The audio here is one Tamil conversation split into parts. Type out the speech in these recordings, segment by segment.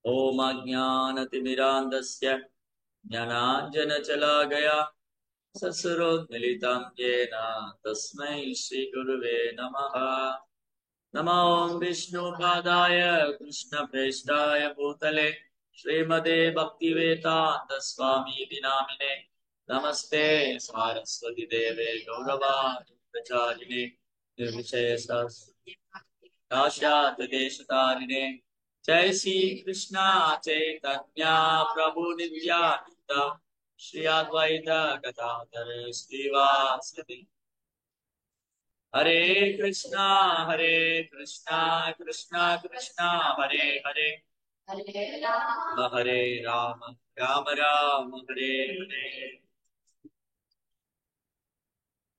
ओम अज्ञानतिमिरान्धस्य ज्ञानाञ्जनशलाकया ससुरोन्मिलितं येन तस्मै श्रीगुरुवे नमः। नमो विष्णुपादाय कृष्णप्रेष्ठाय भूतले श्रीमते भक्तिवेदान्तस्वामीति नामिने नमस्ते सारस्वती देवे गौरवाणि प्रचारिणे निर्विशेषाश्रयात् देशतारिणे जय श्री कृष्णा चैतन्य प्रभु नित्यानंद श्री अद्वैत गदाधर श्रीवासदि हरे कृष्णा कृष्णा कृष्णा हरे हरे हरे राम राम राम हरे हरे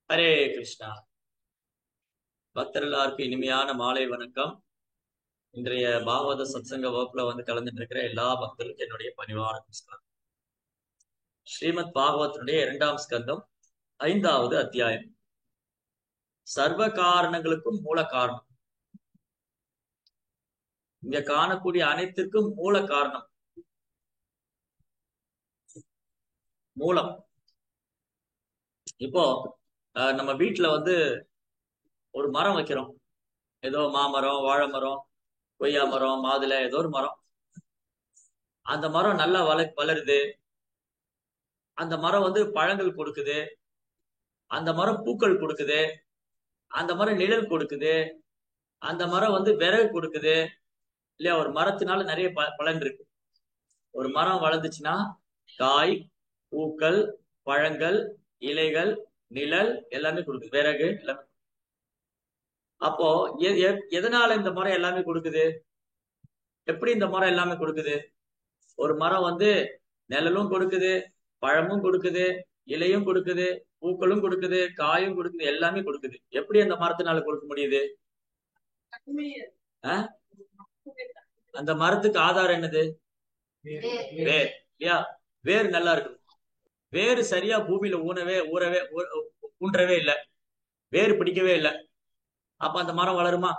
हरे कृष्णा। பக்தர்களுக்கு இனிமையான மாலை வணக்கம். இன்றைய பாகவத சத்சங்க வகுப்புல கலந்துட்டு இருக்கிற எல்லா பக்தர்களுக்கும் என்னுடைய பணிவான நமஸ்காரம். ஸ்ரீமத் பாகவதனுடைய 2ஆம் ஸ்கந்தம் 5வது அத்தியாயம். சர்வ காரணங்களுக்கும் மூல காரணம். இங்க காணக்கூடிய அனைத்திற்கும் மூல காரணம் மூலம். இப்போ நம்ம வீட்டுல ஒரு மரம் வைக்கிறோம். ஏதோ மாமரம், வாழை மரம், கொய்யா மரம், மாதுளை, ஏதோ ஒரு மரம். அந்த மரம் நல்லா வளருது. அந்த மரம் பழங்கள் கொடுக்குது. அந்த மரம் பூக்கள் கொடுக்குது. அந்த மரம் நிழல் கொடுக்குது. அந்த மரம் விறகு கொடுக்குது இல்லையா? ஒரு மரத்தினால நிறைய பலன் இருக்கு. ஒரு மரம் வளர்ந்துச்சுன்னா காய், பூக்கள், பழங்கள், இலைகள், நிழல் எல்லாமே கொடுக்குது. விறகு எல்லாமே. அப்போ எதனால இந்த மரம் எல்லாமே கொடுக்குது? எப்படி இந்த மரம் எல்லாமே கொடுக்குது? ஒரு மரம் நிழலும் கொடுக்குது, பழமும் கொடுக்குது, இலையும் கொடுக்குது, பூக்களும் கொடுக்குது, காயும் கொடுக்குது, எல்லாமே கொடுக்குது. எப்படி அந்த மரத்தினால கொடுக்க முடியுது? அந்த மரத்துக்கு ஆதாரம் என்னது? வேர் இல்லையா? வேர் நல்லா இருக்கு. வேறு சரியா பூமியில ஊன்றவே இல்லை. வேறு பிடிக்கவே இல்லை. அப்ப அந்த மரம் வளருமா?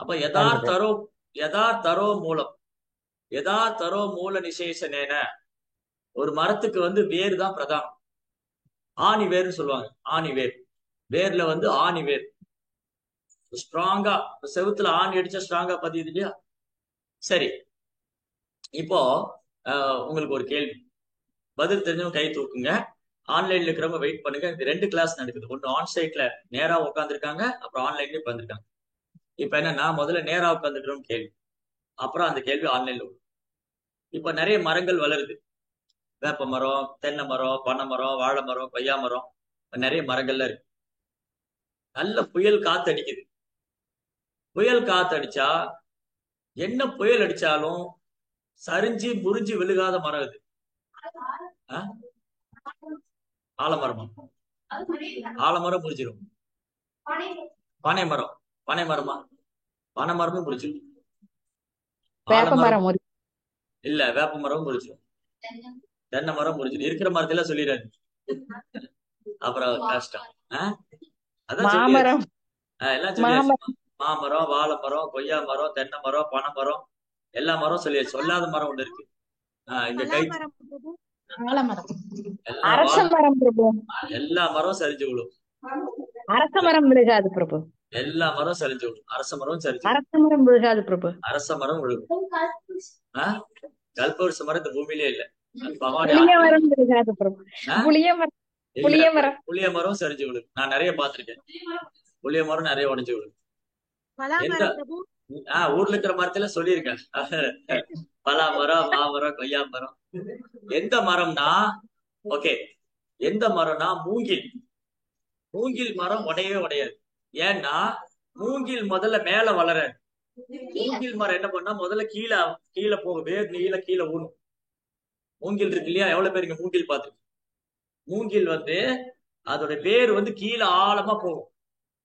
அப்ப யதார்த்தரோ மூலம், யதார்த்தரோ மூல நிசேஷனேன. ஒரு மரத்துக்கு வேறு தான் பிரதானம். ஆணி வேர்னு சொல்லுவாங்க. ஆணி வேர். வேர்ல ஆணி வேர் ஸ்ட்ராங்கா, செவுத்துல ஆணி அடிச்சா ஸ்ட்ராங்கா பதியுது இல்லையா? சரி, இப்போ உங்களுக்கு ஒரு கேள்வி. பதில் தெரிஞ்சவங்க கை தூக்குங்க. ஆன்லைன்ல இருக்கிறவங்க வெயிட் பண்ணுங்க. இந்த 2 கிளாஸ் நடக்குது. ஒன்னு ஆன் சைட்ல நேரா உட்காந்துருக்காங்க, அப்புறம் ஆன்லைன்லயும் உட்காந்துருக்காங்க. இப்ப என்னன்னா, முதல்ல நேரா உட்காந்துருக்கிறோம் கேள்வி, அப்புறம் அந்த கேள்வி ஆன்லைன்ல வரும். இப்ப நிறைய மரங்கள் வளருது. வேப்ப மரம், தென்னை மரம், பனை மரம், வாழை மரம், கொய்யா மரம், நிறைய மரங்கள்ல இருக்கு. நல்ல புயல் காத்து அடிக்குது. புயல் காத்து அடிச்சா என்ன புயல் அடிச்சாலும் சரிஞ்சு முறிஞ்சு விழுகாத மரம் இது. ஆலமரமா? ஆலமரம் முறிஞ்சிடும். பனை மரம்? பனை மரமா? பனை மரமும் முறிஞ்சிடும். இல்ல, வேப்ப மரமும் முறிஞ்சிடும். தென்னை மரம் முறிஞ்சிடும். இருக்கிற மரத்துல சொல்லிடாது, அப்புறம் கஷ்டம். அதான் எல்லாம் சொல்லியாச்சு. மாமரம், வாழை மரம், கொய்யா மரம், தென்னை மரம், பனை மரம், எல்லா மரம் சொல்லியாச்சு. சொல்லாத மரம் ஒண்ணு இருக்கு. இங்க கை எல்லா மரம் சரிஞ்சு விடும். அரச மரம் விழுகாது பிரபு. எல்லா மரம் சரிஞ்சு விடும். அரச மரம் சரிஞ்சு. அரச மரம் விழுகாது பிரபு. அரச மரம் விழுகும். கல்பவருஷ மரம் இந்த பூமியிலே இல்ல. புளிய மரம் சரிஞ்சு விடும். நான் நிறைய பாத்திருக்கேன். புளிய மரம் நிறைய உடைஞ்சு விடும். ஊர்ல இருக்கிற மரத்துல சொல்லியிருக்கேன். பலா மரம், மாமரம், கொய்யா மரம். எந்த மரம்னா, ஓகே, எந்த மரம்னா மூங்கில். மூங்கில் மரம் உடையவே உடையாது. ஏன்னா மூங்கில் முதல்ல மேல வளராது. மூங்கில் மரம் என்ன பண்ணா முதல்ல கீழே போகும். வேர் கீழே ஊனும். மூங்கில் இருக்கு இல்லையா? எவ்வளவு பேர் இங்க மூங்கில் பார்த்துருக்கு? மூங்கில் அதோட வேர் கீழே ஆழமா போகும்.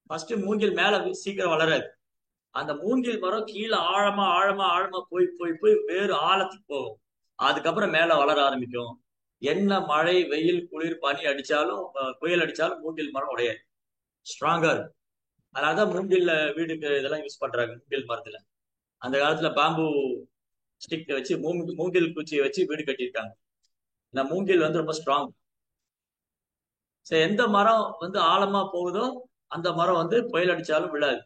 ஃபர்ஸ்ட் மூங்கில் மேல சீக்கிரம் வளராது. அந்த மூங்கில் மரம் கீழே ஆழமா ஆழமா ஆழமா போய் போய் போய் வேறு ஆழத்துக்கு போகும். அதுக்கப்புறம் மேல வளர ஆரம்பிக்கும். என்ன மழை, வெயில், குளிர், பனி அடிச்சாலும், புயல் அடிச்சாலும் மூங்கில் மரம் உடையாது. ஸ்ட்ராங்கா இருக்கும். அதனாலதான் மூங்கில்ல வீடுக்கு இதெல்லாம் யூஸ் பண்றாங்க. மூங்கில் மரத்துல அந்த காலத்துல பாம்பு ஸ்டிக் வச்சு மூங்கில் குச்சியை வச்சு வீடு கட்டியிருக்காங்க. இந்த மூங்கில் வந்து ரொம்ப ஸ்ட்ராங். சரி, எந்த மரம் வந்து ஆழமா போகுதோ அந்த மரம் வந்து புயல் அடிச்சாலும் விழாது.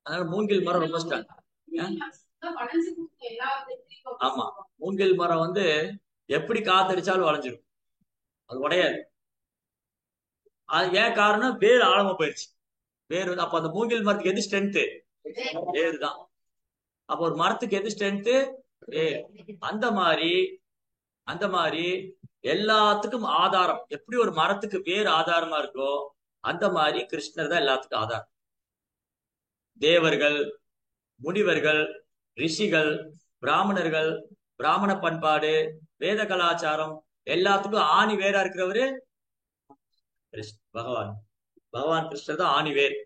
அதனால மூங்கில் மரம் ரொம்ப ஸ்ட்ராங். ஆமா, மூங்கில் மரம் வந்து எப்படி காத்தடிச்சாலும் வளைஞ்சிடும், அது உடையாது. அது ஏன் காரணம்? வேர் ஆழமா போயிடுச்சு. வேர் வந்து அப்ப அந்த மூங்கில் மரத்துக்கு எது ஸ்ட்ரென்த்? வேர் தான். அப்ப ஒரு மரத்துக்கு எது ஸ்ட்ரென்த்? வேர். அந்த மாதிரி அந்த மாதிரி எல்லாத்துக்கும் ஆதாரம். எப்படி ஒரு மரத்துக்கு வேர் ஆதாரமா இருக்கோ அந்த மாதிரி கிருஷ்ணர் தான் எல்லாத்துக்கும் ஆதாரம். தேவர்கள், முனிவர்கள், ரிஷிகள், பிராமணர்கள், பிராமண பண்பாடு, வேத கலாச்சாரம் எல்லாத்துக்கும் ஆணி வேரா இருக்கிறவரு பகவான். பகவான் கிருஷ்ணர் தான் ஆணி வேர்.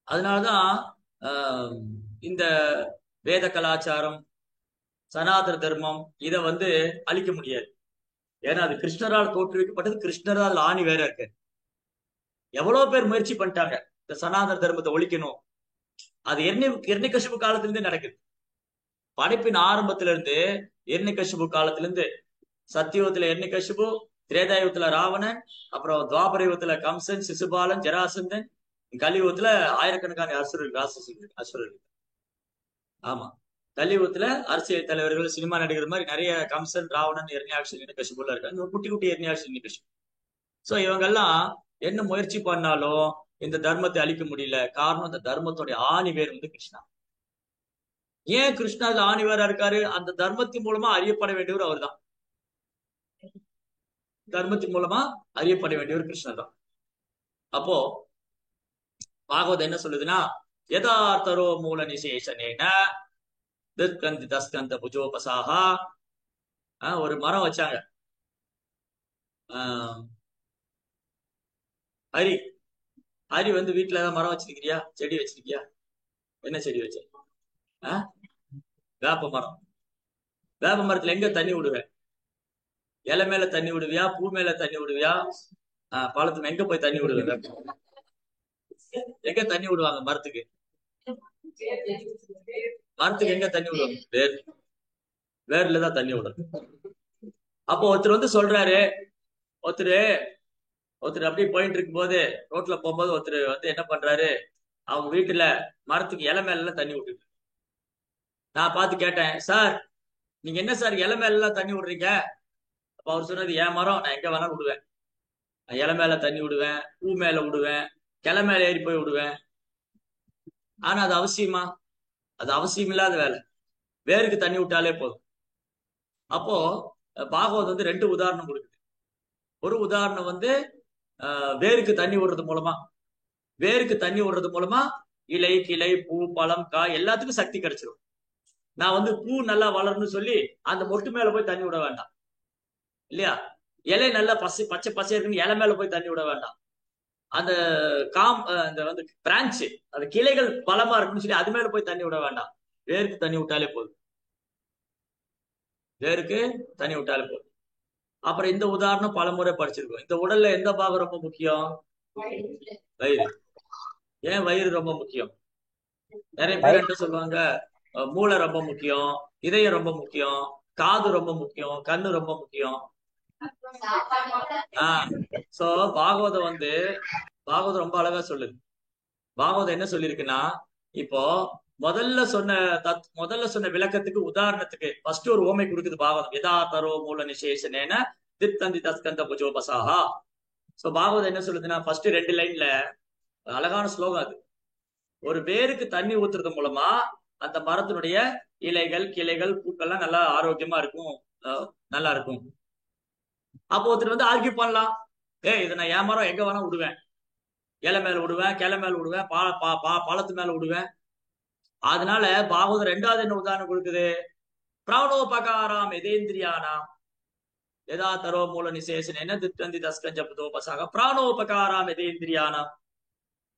அதனாலதான் ஆஹ், இந்த வேத கலாச்சாரம், சனாதன தர்மம் இதை வந்து அழிக்க முடியாது. ஏன்னா அது கிருஷ்ணரால் தோற்றுவிக்கப்பட்டது, கிருஷ்ணர் தான் அதுல ஆணி வேற இருக்கு. எவ்வளவு பேர் முயற்சி பண்ணிட்டாங்க இந்த சனாதன தர்மத்தை ஒழிக்கணும். அது எர்ணிகசிபு காலத்துல இருந்தே நடக்குது. படைப்பின் ஆரம்பத்துல இருந்து, எர்ணிகசிபு காலத்துல இருந்து, சத்தியுகத்துல எர்ணிகசிபு, திரேதாயுகத்துல ராவணன், அப்புறம் துவாபர யுகத்துல கம்சன், சிசுபாலன், ஜராசந்தன், கலியுகத்துல ஆயிரக்கணக்கான அசுரர்கள். ஆமா, கலியுகத்துல அரசியல் தலைவர்கள், சினிமா நடிகர் மாதிரி நிறைய கம்சன், ராவணன், எர்ணியாக்ஷன், எர்ணிகசிபுல இருக்காங்க. குட்டி குட்டி எர்ணியாக்ஷன், எர்ணிகசிபு. சோ இவங்கெல்லாம் என்ன முயற்சி பண்ணாலும் இந்த தர்மத்தை அழிக்க முடியல. காரணம், இந்த தர்மத்துடைய ஆணி வேர் வந்து கிருஷ்ணா. ஏன் கிருஷ்ணா அதுல ஆணி வேரா இருக்காரு? அந்த தர்மத்தின் மூலமா அறியப்பட வேண்டியவர் அவர் தான். தர்மத்தின் மூலமா அறியப்பட வேண்டியவர் கிருஷ்ணர் தான். அப்போ பாகவதம் என்ன சொல்லுதுன்னா, யதார்த்தரோ மூல நிசேஷனேன திஸ்கந்தி தஸ்கந்த புஜோபசாகா. ஒரு மரம் வச்சாங்க. ஆஹ் ஹரி ஹரி வந்து வீட்டுல ஏதாவது மரம் வச்சிருக்கிறியா? செடி வச்சிருக்கியா? என்ன செடி வச்ச? வேப்ப மரம். வேப்ப மரத்துல எங்க தண்ணி விடுவேன்? இலை மேல தண்ணி விடுவியா? பூ மேல தண்ணி விடுவியா? பழத்துல எங்க போய் தண்ணி விடுவேன்? எங்க தண்ணி விடுவாங்க மரத்துக்கு? மரத்துக்கு எங்க தண்ணி விடுவாங்க? வேர்ல தான் தண்ணி விடும். அப்போ ஒருத்தர் வந்து சொல்றாரு, ஒருத்தர் ஒருத்தர் அப்படியே போயிட்டு இருக்கும் போது, ரோட்ல போகும்போது ஒருத்தர் வந்து என்ன பண்றாரு, அவங்க வீட்டுல மரத்துக்கு இலை மேல எல்லாம் தண்ணி விட்டுட்டு. நான் பார்த்து கேட்டேன், சார் நீங்க என்ன சார் இலை மேல எல்லாம் தண்ணி விடுறீங்க? அப்ப அவர் சொன்னது, என் மரம், நான் எங்க வேணாலும் விடுவேன். நான் இலை மேல தண்ணி விடுவேன், பூ மேல விடுவேன், கிளை மேல ஏறி போய் விடுவேன். ஆனா அது அவசியமா? அது அவசியம் இல்லாத வேலை. வேருக்கு தண்ணி விட்டாலே போதும். அப்போ பாகவத் வந்து ரெண்டு உதாரணம் கொடுக்குது. ஒரு உதாரணம் வந்து வேருக்கு தண்ணி விடுறது மூலமா, வேருக்கு தண்ணி விடுறது மூலமா இலை, கிளை, பூ, பழம், காய் எல்லாத்துக்கும் சக்தி கிடைச்சிடும். நான் வந்து பூ நல்லா வளரணும்னு சொல்லி அந்த மொட்டு மேல போய் தண்ணி விட வேண்டாம், இல்லையா? இலை நல்லா பச்சை பசைன்னு இலை மேல போய் தண்ணி விட வேண்டாம். அந்த அந்த வந்து பிரான்ச், அந்த கிளைகள் பலமா இருக்குன்னு சொல்லி அது மேல போய் தண்ணி விட வேண்டாம். வேருக்கு தண்ணி விட்டாலே போதும். வேருக்கு தண்ணி விட்டாலே போதும். அப்புறம் இந்த உதாரணம் பலமுறை படிச்சிருக்கோம். இந்த உடல்ல எந்த பாகம் ரொம்ப முக்கியம்? வயிறு. ஏன் வயிறு ரொம்ப முக்கியம்? நிறைய பேர் என்ன சொல்லுவாங்க, மூளை ரொம்ப முக்கியம், இதயம் ரொம்ப முக்கியம், காது ரொம்ப முக்கியம், கண்ணு ரொம்ப முக்கியம். சோ பாகவதம் வந்து, பாகவதம் ரொம்ப அழகா சொல்லுது. பாகவதம் என்ன சொல்லிருக்குன்னா, இப்போ முதல்ல சொன்ன விளக்கத்துக்கு, உதாரணத்துக்கு ஃபர்ஸ்ட் ஒரு ஓமை கொடுக்குது பாகவதம். எதா தரோ மூல நிசேஷனேன தித்தந்தி தஸ்கந்த புஜோபசாகா. சோ பாகவதம் என்ன சொல்லுதுன்னா, ஃபர்ஸ்ட் 2 லைன்ல அழகான ஸ்லோகம் அது. ஒரு வேருக்கு தண்ணி ஊத்துறது மூலமா அந்த மரத்தினுடைய இலைகள், கிளைகள், பூக்கள்லாம் நல்லா ஆரோக்கியமா இருக்கும், நல்லா இருக்கும். அப்போ ஒருத்தர் வந்து ஆர்கியூ பண்ணலாம், இதை நான் என் மரம் எங்க வேணா விடுவேன், இலை மேல விடுவேன், கிளை மேல விடுவேன், பழத்து மேல விடுவேன். அதனால பாகவதம் 2வது என்ன உதாரணம் கொடுக்குது? பிராணோபகாராம் எதேந்திரியானாம் எதா தரோ மூல நிசேஷன் என்ன தித்தந்தி தஸ்கஞ்சபதோபசாக பிராணோபகாராம் எதேந்திரியானாம்.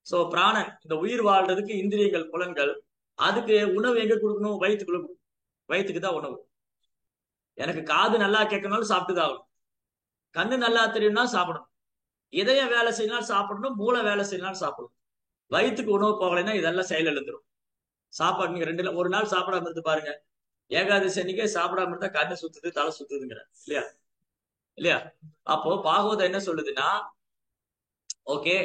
சோ பிராணன், இந்த உயிர் வாழ்றதுக்கு இந்திரியங்கள், புலன்கள், அதுக்கு உணவு எங்க கொடுக்கணும்? வயிற்றுக்குள்ள. வயிற்றுக்கு தான் உணவு. எனக்கு காது நல்லா கேட்கணும்னாலும் சாப்பிட்டுதான் ஆகணும், கண்ணு நல்லா தெரியும்னா சாப்பிடணும், இதயம் வேலை செய்யணும் சாப்பிடணும், மூளை வேலை செய்யணும் சாப்பிடணும். வயிற்றுக்கு உணவு போகலைன்னா இதெல்லாம் செயல் எழுந்துரும். சாப்பாடு நீங்க ஒரு நாள் சாப்பிடாம இருந்து பாருங்க. ஏகாதசி அன்னைக்கே சாப்பிடாம இருந்தா கண்ணு சுத்துது, தலை சுத்துதுங்கிற இல்லையா? இல்லையா? அப்போ பாகவதம் என்ன சொல்லுதுன்னா, ஓகே,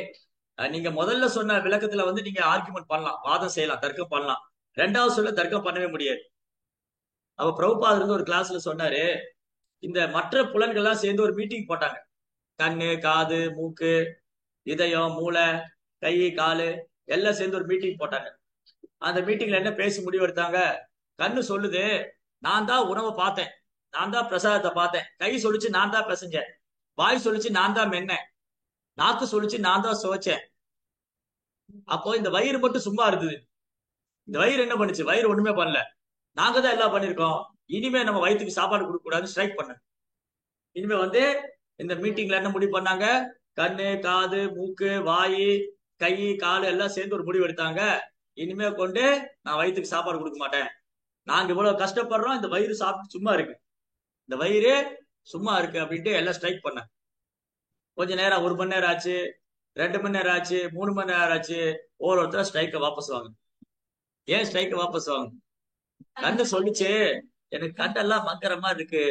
நீங்க முதல்ல சொன்ன விளக்கத்துல வந்து நீங்க ஆர்குமெண்ட் பண்ணலாம், வாதம் செய்யலாம், தர்க்கம் பண்ணலாம். ரெண்டாவது சொல்ல தர்க்கம் பண்ணவே முடியாது. அப்ப பிரபுபாதர் இருந்து ஒரு கிளாஸ்ல சொன்னாரு, இந்த மற்ற புலன்கள்லாம் சேர்ந்து ஒரு மீட்டிங் போட்டாங்க. கண்ணு, காது, மூக்கு, இதயம், மூளை, கை, காலு எல்லாம் சேர்ந்து ஒரு மீட்டிங் போட்டாங்க. அந்த மீட்டிங்ல என்ன பேசி முடிவு எடுத்தாங்க? கண்ணு சொல்லுது, நான் தான் உணவை பார்த்தேன், நான் தான் பிரசாதத்தை பார்த்தேன். கை சொல்லிச்சு, நான் தான் பிசைஞ்சேன். வாய் சொல்லிச்சு, நான் தான் மென்னேன். நாக்கு சொல்லிச்சு, நான் தான் சுவைச்சேன். அப்போ இந்த வயிறு மட்டும் சும்மா இருந்தது. இந்த வயிறு என்ன பண்ணுச்சு? வயிறு ஒண்ணுமே பண்ணல. நாங்க தான் எல்லாம் பண்ணிருக்கோம். இனிமே நம்ம வயிற்றுக்கு சாப்பாடு கொடுக்க கூடாதுன்னு ஸ்ட்ரைக் பண்ண. இனிமே வந்து இந்த மீட்டிங்ல என்ன முடிவு பண்ணாங்க? கண்ணு, காது, மூக்கு, வாய், கை, காலு எல்லாம் சேர்ந்து ஒரு முடிவு எடுத்தாங்க. இனிமே கொண்டு நான் வயிற்றுக்கு சாப்பாடு கொடுக்க மாட்டேன். நாங்க இவ்வளவு கஷ்டப்படுறோம், இந்த வயிறு சாப்பிட்டு சும்மா இருக்கு, இந்த வயிறு சும்மா இருக்கு அப்படின்ட்டு எல்லாம் ஸ்ட்ரைக் பண்ண. கொஞ்ச நேரம், 1 மணி நேரம் ஆச்சு, 2 மணி நேரம் ஆச்சு, 3 மணி நேரம் ஆச்சு. ஒருத்தர் ஸ்ட்ரைக்கை வாபஸ் வாங்க. ஏன் ஸ்ட்ரைக்கை வாபஸ் வாங்க? கண்ணு சொல்லிச்சு, எனக்கு கண்ணெல்லாம் மங்கிற மாதிரி இருக்கு.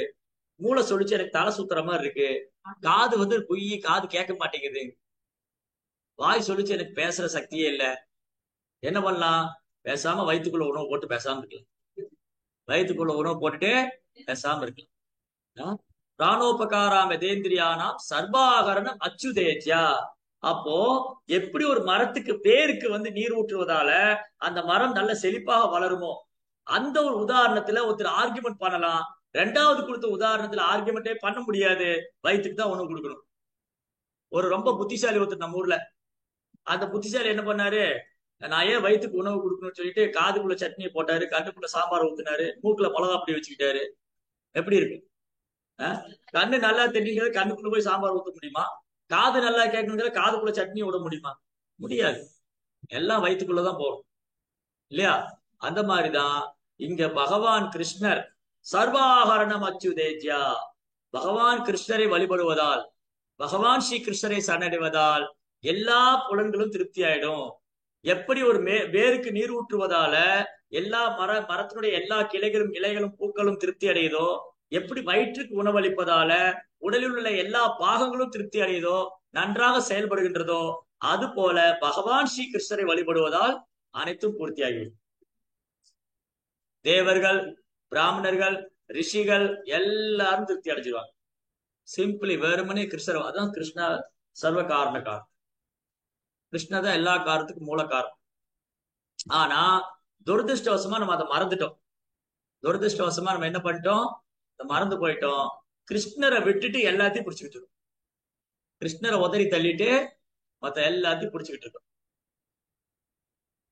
மூளை சொல்லிச்சு, எனக்கு தலை சுத்துற மாதிரி இருக்கு. காது வந்து காது கேட்க மாட்டேங்குது. வாய் சொல்லிச்சு, எனக்கு பேசுற சக்தியே இல்ல. என்ன பண்ணலாம்? பேசாம வயிற்றுக்குள்ள உணவு போட்டு பேசாம இருக்கலாம். வயிற்றுக்குள்ள உணவு போட்டுட்டு பேசாம இருக்கலாம். பிராணோபகாராம் எதேந்திரியானாம் சர்வாகரணம் அச்சுதேஜ்யா. அப்போ எப்படி ஒரு மரத்துக்கு பேருக்கு வந்து நீர் ஊற்றுவதால அந்த மரம் நல்ல செழிப்பாக வளருமோ, அந்த ஒரு உதாரணத்துல ஒருத்தர் ஆர்குமெண்ட் பண்ணலாம். ரெண்டாவது கொடுத்த உதாரணத்துல ஆர்குமெண்டே பண்ண முடியாது, வயிற்றுக்கு தான் உணவு கொடுக்கணும். ஒரு ரொம்ப புத்திசாலி ஒருத்தர் நம்ம ஊர்ல, அந்த புத்திசாலி என்ன பண்ணாரு? நான் ஏன் வயிற்றுக்கு உணவு கொடுக்கணும்னு சொல்லிட்டு காதுக்குள்ள சட்னியை போட்டாரு, கண்ணுக்குள்ள சாம்பார் ஊத்துனாரு, மூக்குல மிளகா அப்படி வச்சுக்கிட்டாரு. எப்படி இருக்கு? கண்ணு நல்லா தெரியுங்கிறது கண்ணுக்குள்ள போய் சாம்பார் ஊத்த முடியுமா? காது நல்லா கேட்கணுங்கிற காதுக்குள்ள சட்னி விட முடியுமா? முடியாது. எல்லாம் வயிற்றுக்குள்ளதான் போகும் இல்லையா? அந்த மாதிரிதான் இங்க பகவான் கிருஷ்ணர் சர்வாகரணம் அச்சுதேஜ்யா. பகவான் கிருஷ்ணரை வழிபடுவதால், பகவான் ஸ்ரீ கிருஷ்ணரை சரணடைவதால் எல்லா புலன்களும் திருப்தி ஆயிடும். எப்படி ஒரு வேருக்கு நீர் ஊற்றுவதால எல்லா மரத்தினுடைய எல்லா கிளைகளும் இலைகளும் பூக்களும் திருப்தி அடையுதோ, எப்படி வயிற்றுக்கு உணவளிப்பதால உடலில் உள்ள எல்லா பாகங்களும் திருப்தி அடையுதோ, நன்றாக செயல்படுகின்றதோ, அது போல பகவான் ஸ்ரீ கிருஷ்ணரை வழிபடுவதால் அனைத்தும் பூர்த்தியாகிவிடும். தேவர்கள், பிராமணர்கள், ரிஷிகள் எல்லாரும் திருப்தி அடைஞ்சிருவாங்க. சிம்பிளி வெறுமனே கிருஷ்ணர். அதான் கிருஷ்ணா சர்வ காரண காரணம். கிருஷ்ணா தான் எல்லா காரணத்துக்கும் மூல காரணம். ஆனா துரதிருஷ்டவசமா நம்ம அதை மறந்துட்டோம். துரதிருஷ்டவசமா நம்ம என்ன பண்ணிட்டோம்? மறந்து போயிட்டோம். கிருஷ்ணரை விட்டுட்டு எல்லாத்தையும் பிடிச்சுக்கிட்டு இருக்கோம். கிருஷ்ணரை உதறி தள்ளிட்டு மத்த எல்லாத்தையும் பிடிச்சுக்கிட்டு இருக்கோம்.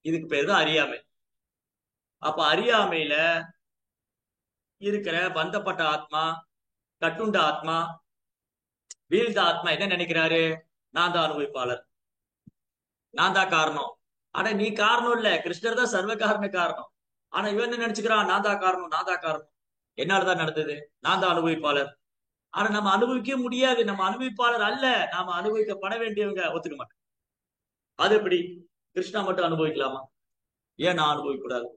இதுக்கு பேர் தான் அறியாமை. அப்ப அறியாமையில இருக்கிற பந்தப்பட்ட ஆத்மா, கட்டுண்ட ஆத்மா, வீழ்ந்த ஆத்மா என்ன நினைக்கிறாரு? நான் தான் அனுபவிப்பாளர், நான் தான் காரணம். ஆனா நீ காரணம் இல்ல, கிருஷ்ணர் தான் சர்வ காரண காரணம். ஆனா இவன் என்ன நினைச்சுக்கிறான்? நான் தான் காரணம், நான் தான் காரணம், என்னாலதான் நடந்தது, நான் தான் அனுபவிப்பாளர். ஆனா நம்ம அனுபவிக்க முடியாது, நம்ம அனுபவிப்பாளர் அல்ல, நாம அனுபவிக்கப்பட வேண்டியவங்க. ஒத்துக்க மாட்டேன். அது எப்படி? கிருஷ்ணா மட்டும் அனுபவிக்கலாமா? ஏன் நான் அனுபவிக்க கூடாது?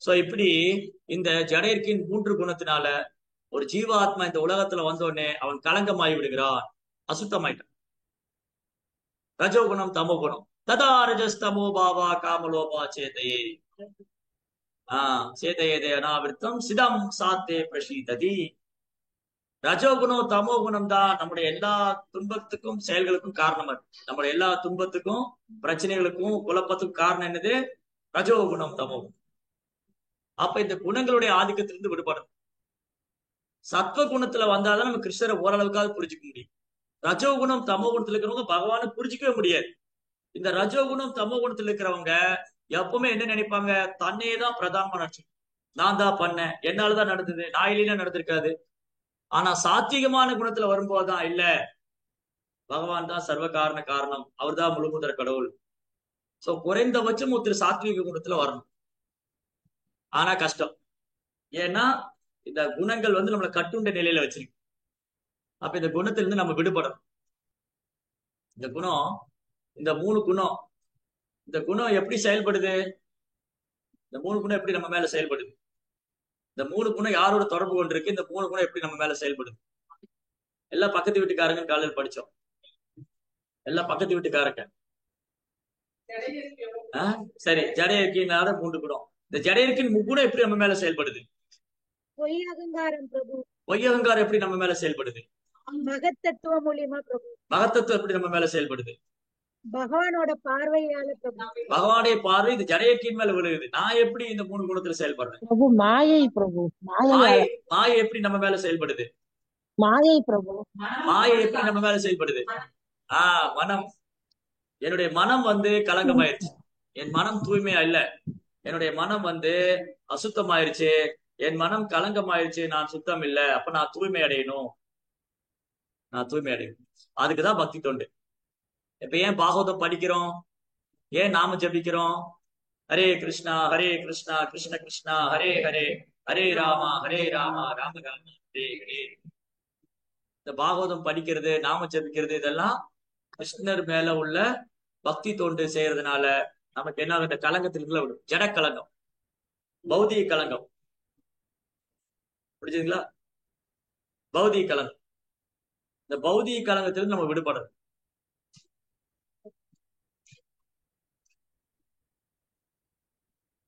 சோ இப்படி இந்த ஜடையர்க்கின் 3 குணத்தினால ஒரு ஜீவாத்மா இந்த உலகத்துல வந்தோடனே அவன் களங்கமாகி விடுகிறான், அசுத்தமாயிட்டான். ரஜோகுணம், தமோ குணம். ததா ரஜஸ்தமோ பாவா காமலோபா சேதையே சேதையதே அனாவிருத்தம் சிதம் சாத்தே பிரசீததி. ரஜோகுணம், தமோ குணம் தான் நம்முடைய எல்லா துன்பத்துக்கும் செயல்களுக்கும் காரணமா இருக்கு. நம்முடைய எல்லா துன்பத்துக்கும், பிரச்சனைகளுக்கும், குழப்பத்துக்கும் காரணம் என்னது? ரஜோகுணம், தமோ குணம். அப்ப இந்த குணங்களுடைய ஆதிக்கத்திலிருந்து விடுபடணும். சத்வ குணத்துல வந்தாதான் நம்ம கிருஷ்ணரை ஓரளவுக்காவது புரிஞ்சுக்க முடியும். ரஜோகுணம், தமோ குணத்துல இருக்கிறவங்க பகவானை புரிஞ்சிக்கவே முடியாது. இந்த ரஜோகுணம், தமோ குணத்துல இருக்கிறவங்க எப்பவுமே என்ன நினைப்பாங்க? தன்னையே தான் பிரதானமா நினைச்சு, நான் தான் பண்ணேன், என்னாலதான் நடந்தது, நான் இல்லைன்னா நடந்திருக்காது. ஆனா சாத்வீகமான குணத்துல வரும்போதுதான் இல்ல, பகவான் தான் சர்வ காரண காரணம், அவர் தான் முழுமுதற் கடவுள். சோ குறைந்தபட்சம் ஒருத்தர் சாத்வீக குணத்துல வரணும். ஆனா கஷ்டம். ஏன்னா இந்த குணங்கள் வந்து நம்மளை கட்டுண்ட நிலையில வச்சிருக்கு. அப்ப இந்த குணத்திலிருந்து நம்ம விடுபடணும். இந்த குணம், இந்த 3 குணம், இந்த குணம் எப்படி செயல்படுது? இந்த 3 குணம் எப்படி நம்ம மேல செயல்படுது? இந்த 3 குணம் யாரோட தொடர்பு கொண்டிருக்கு? இந்த 3 குணம் எப்படி நம்ம மேல செயல்படுது? எல்லாம் பக்கத்து வீட்டுக்காரங்க காலையில் படிச்சோம். எல்லாம் பக்கத்து வீட்டுக்காரங்க. சரி, ஜடை இருக்கினால 3 குணம். இந்த ஜடை இருக்கின் முக்குணம் எப்படி நம்ம மேல செயல்படுது? பொய் அகங்காரம் பிரபு. பொய் அகங்காரம் எப்படி நம்ம மேல செயல்படுது? மகத்தத்துவ மூலியமா பிரபு. மகத்தத்துவம் எப்படி நம்ம மேல செயல்படுது? பகவானோட பார்வையால பிரபு. பகவானுடைய பார்வை இந்த ஜடையக்கின் மேல விழுகுது. நான் எப்படி இந்த 3 குணத்துல செயல்படுறேன்? பிரபு மாயை பிரபு. மாயை மாயை எப்படி நம்ம மேல செயல்படுது? மாயை பிரபு. மாயை எப்படி நம்ம மேல செயல்படுது? மனம். என்னுடைய மனம் வந்து கலங்கமாயிருச்சு. என் மனம் தூய்மையா இல்ல. என்னுடைய மனம் வந்து அசுத்தமாயிருச்சு. என் மனம் கலங்கமாயிருச்சு. நான் சுத்தம் இல்ல. அப்ப நான் தூய்மை அடையணும். நான் தூய்மை அடையணும். அதுக்குதான் பக்தி தொண்டு. இப்ப ஏன் பாகவதம் படிக்கிறோம்? ஏன் நாம ஜபிக்கிறோம்? ஹரே கிருஷ்ணா கிருஷ்ண கிருஷ்ணா ஹரே ஹரே, ஹரே ராமா ராம ராம ஹரே ஹரே. இந்த பாகவதம் படிக்கிறது, நாம ஜபிக்கிறது, இதெல்லாம் கிருஷ்ணர் மேல உள்ள பக்தி தொண்டு செய்யறதுனால நமக்கு என்ன ஆகுது? கலங்கத்திற்குள்ள விடும். ஜட கலங்கம், பௌதிக கலங்கம். புரிஞ்சுங்களா? பௌதிக கலங்கம். இந்த பௌதிக கலங்கத்திலிருந்து நம்ம விடுபடணும்.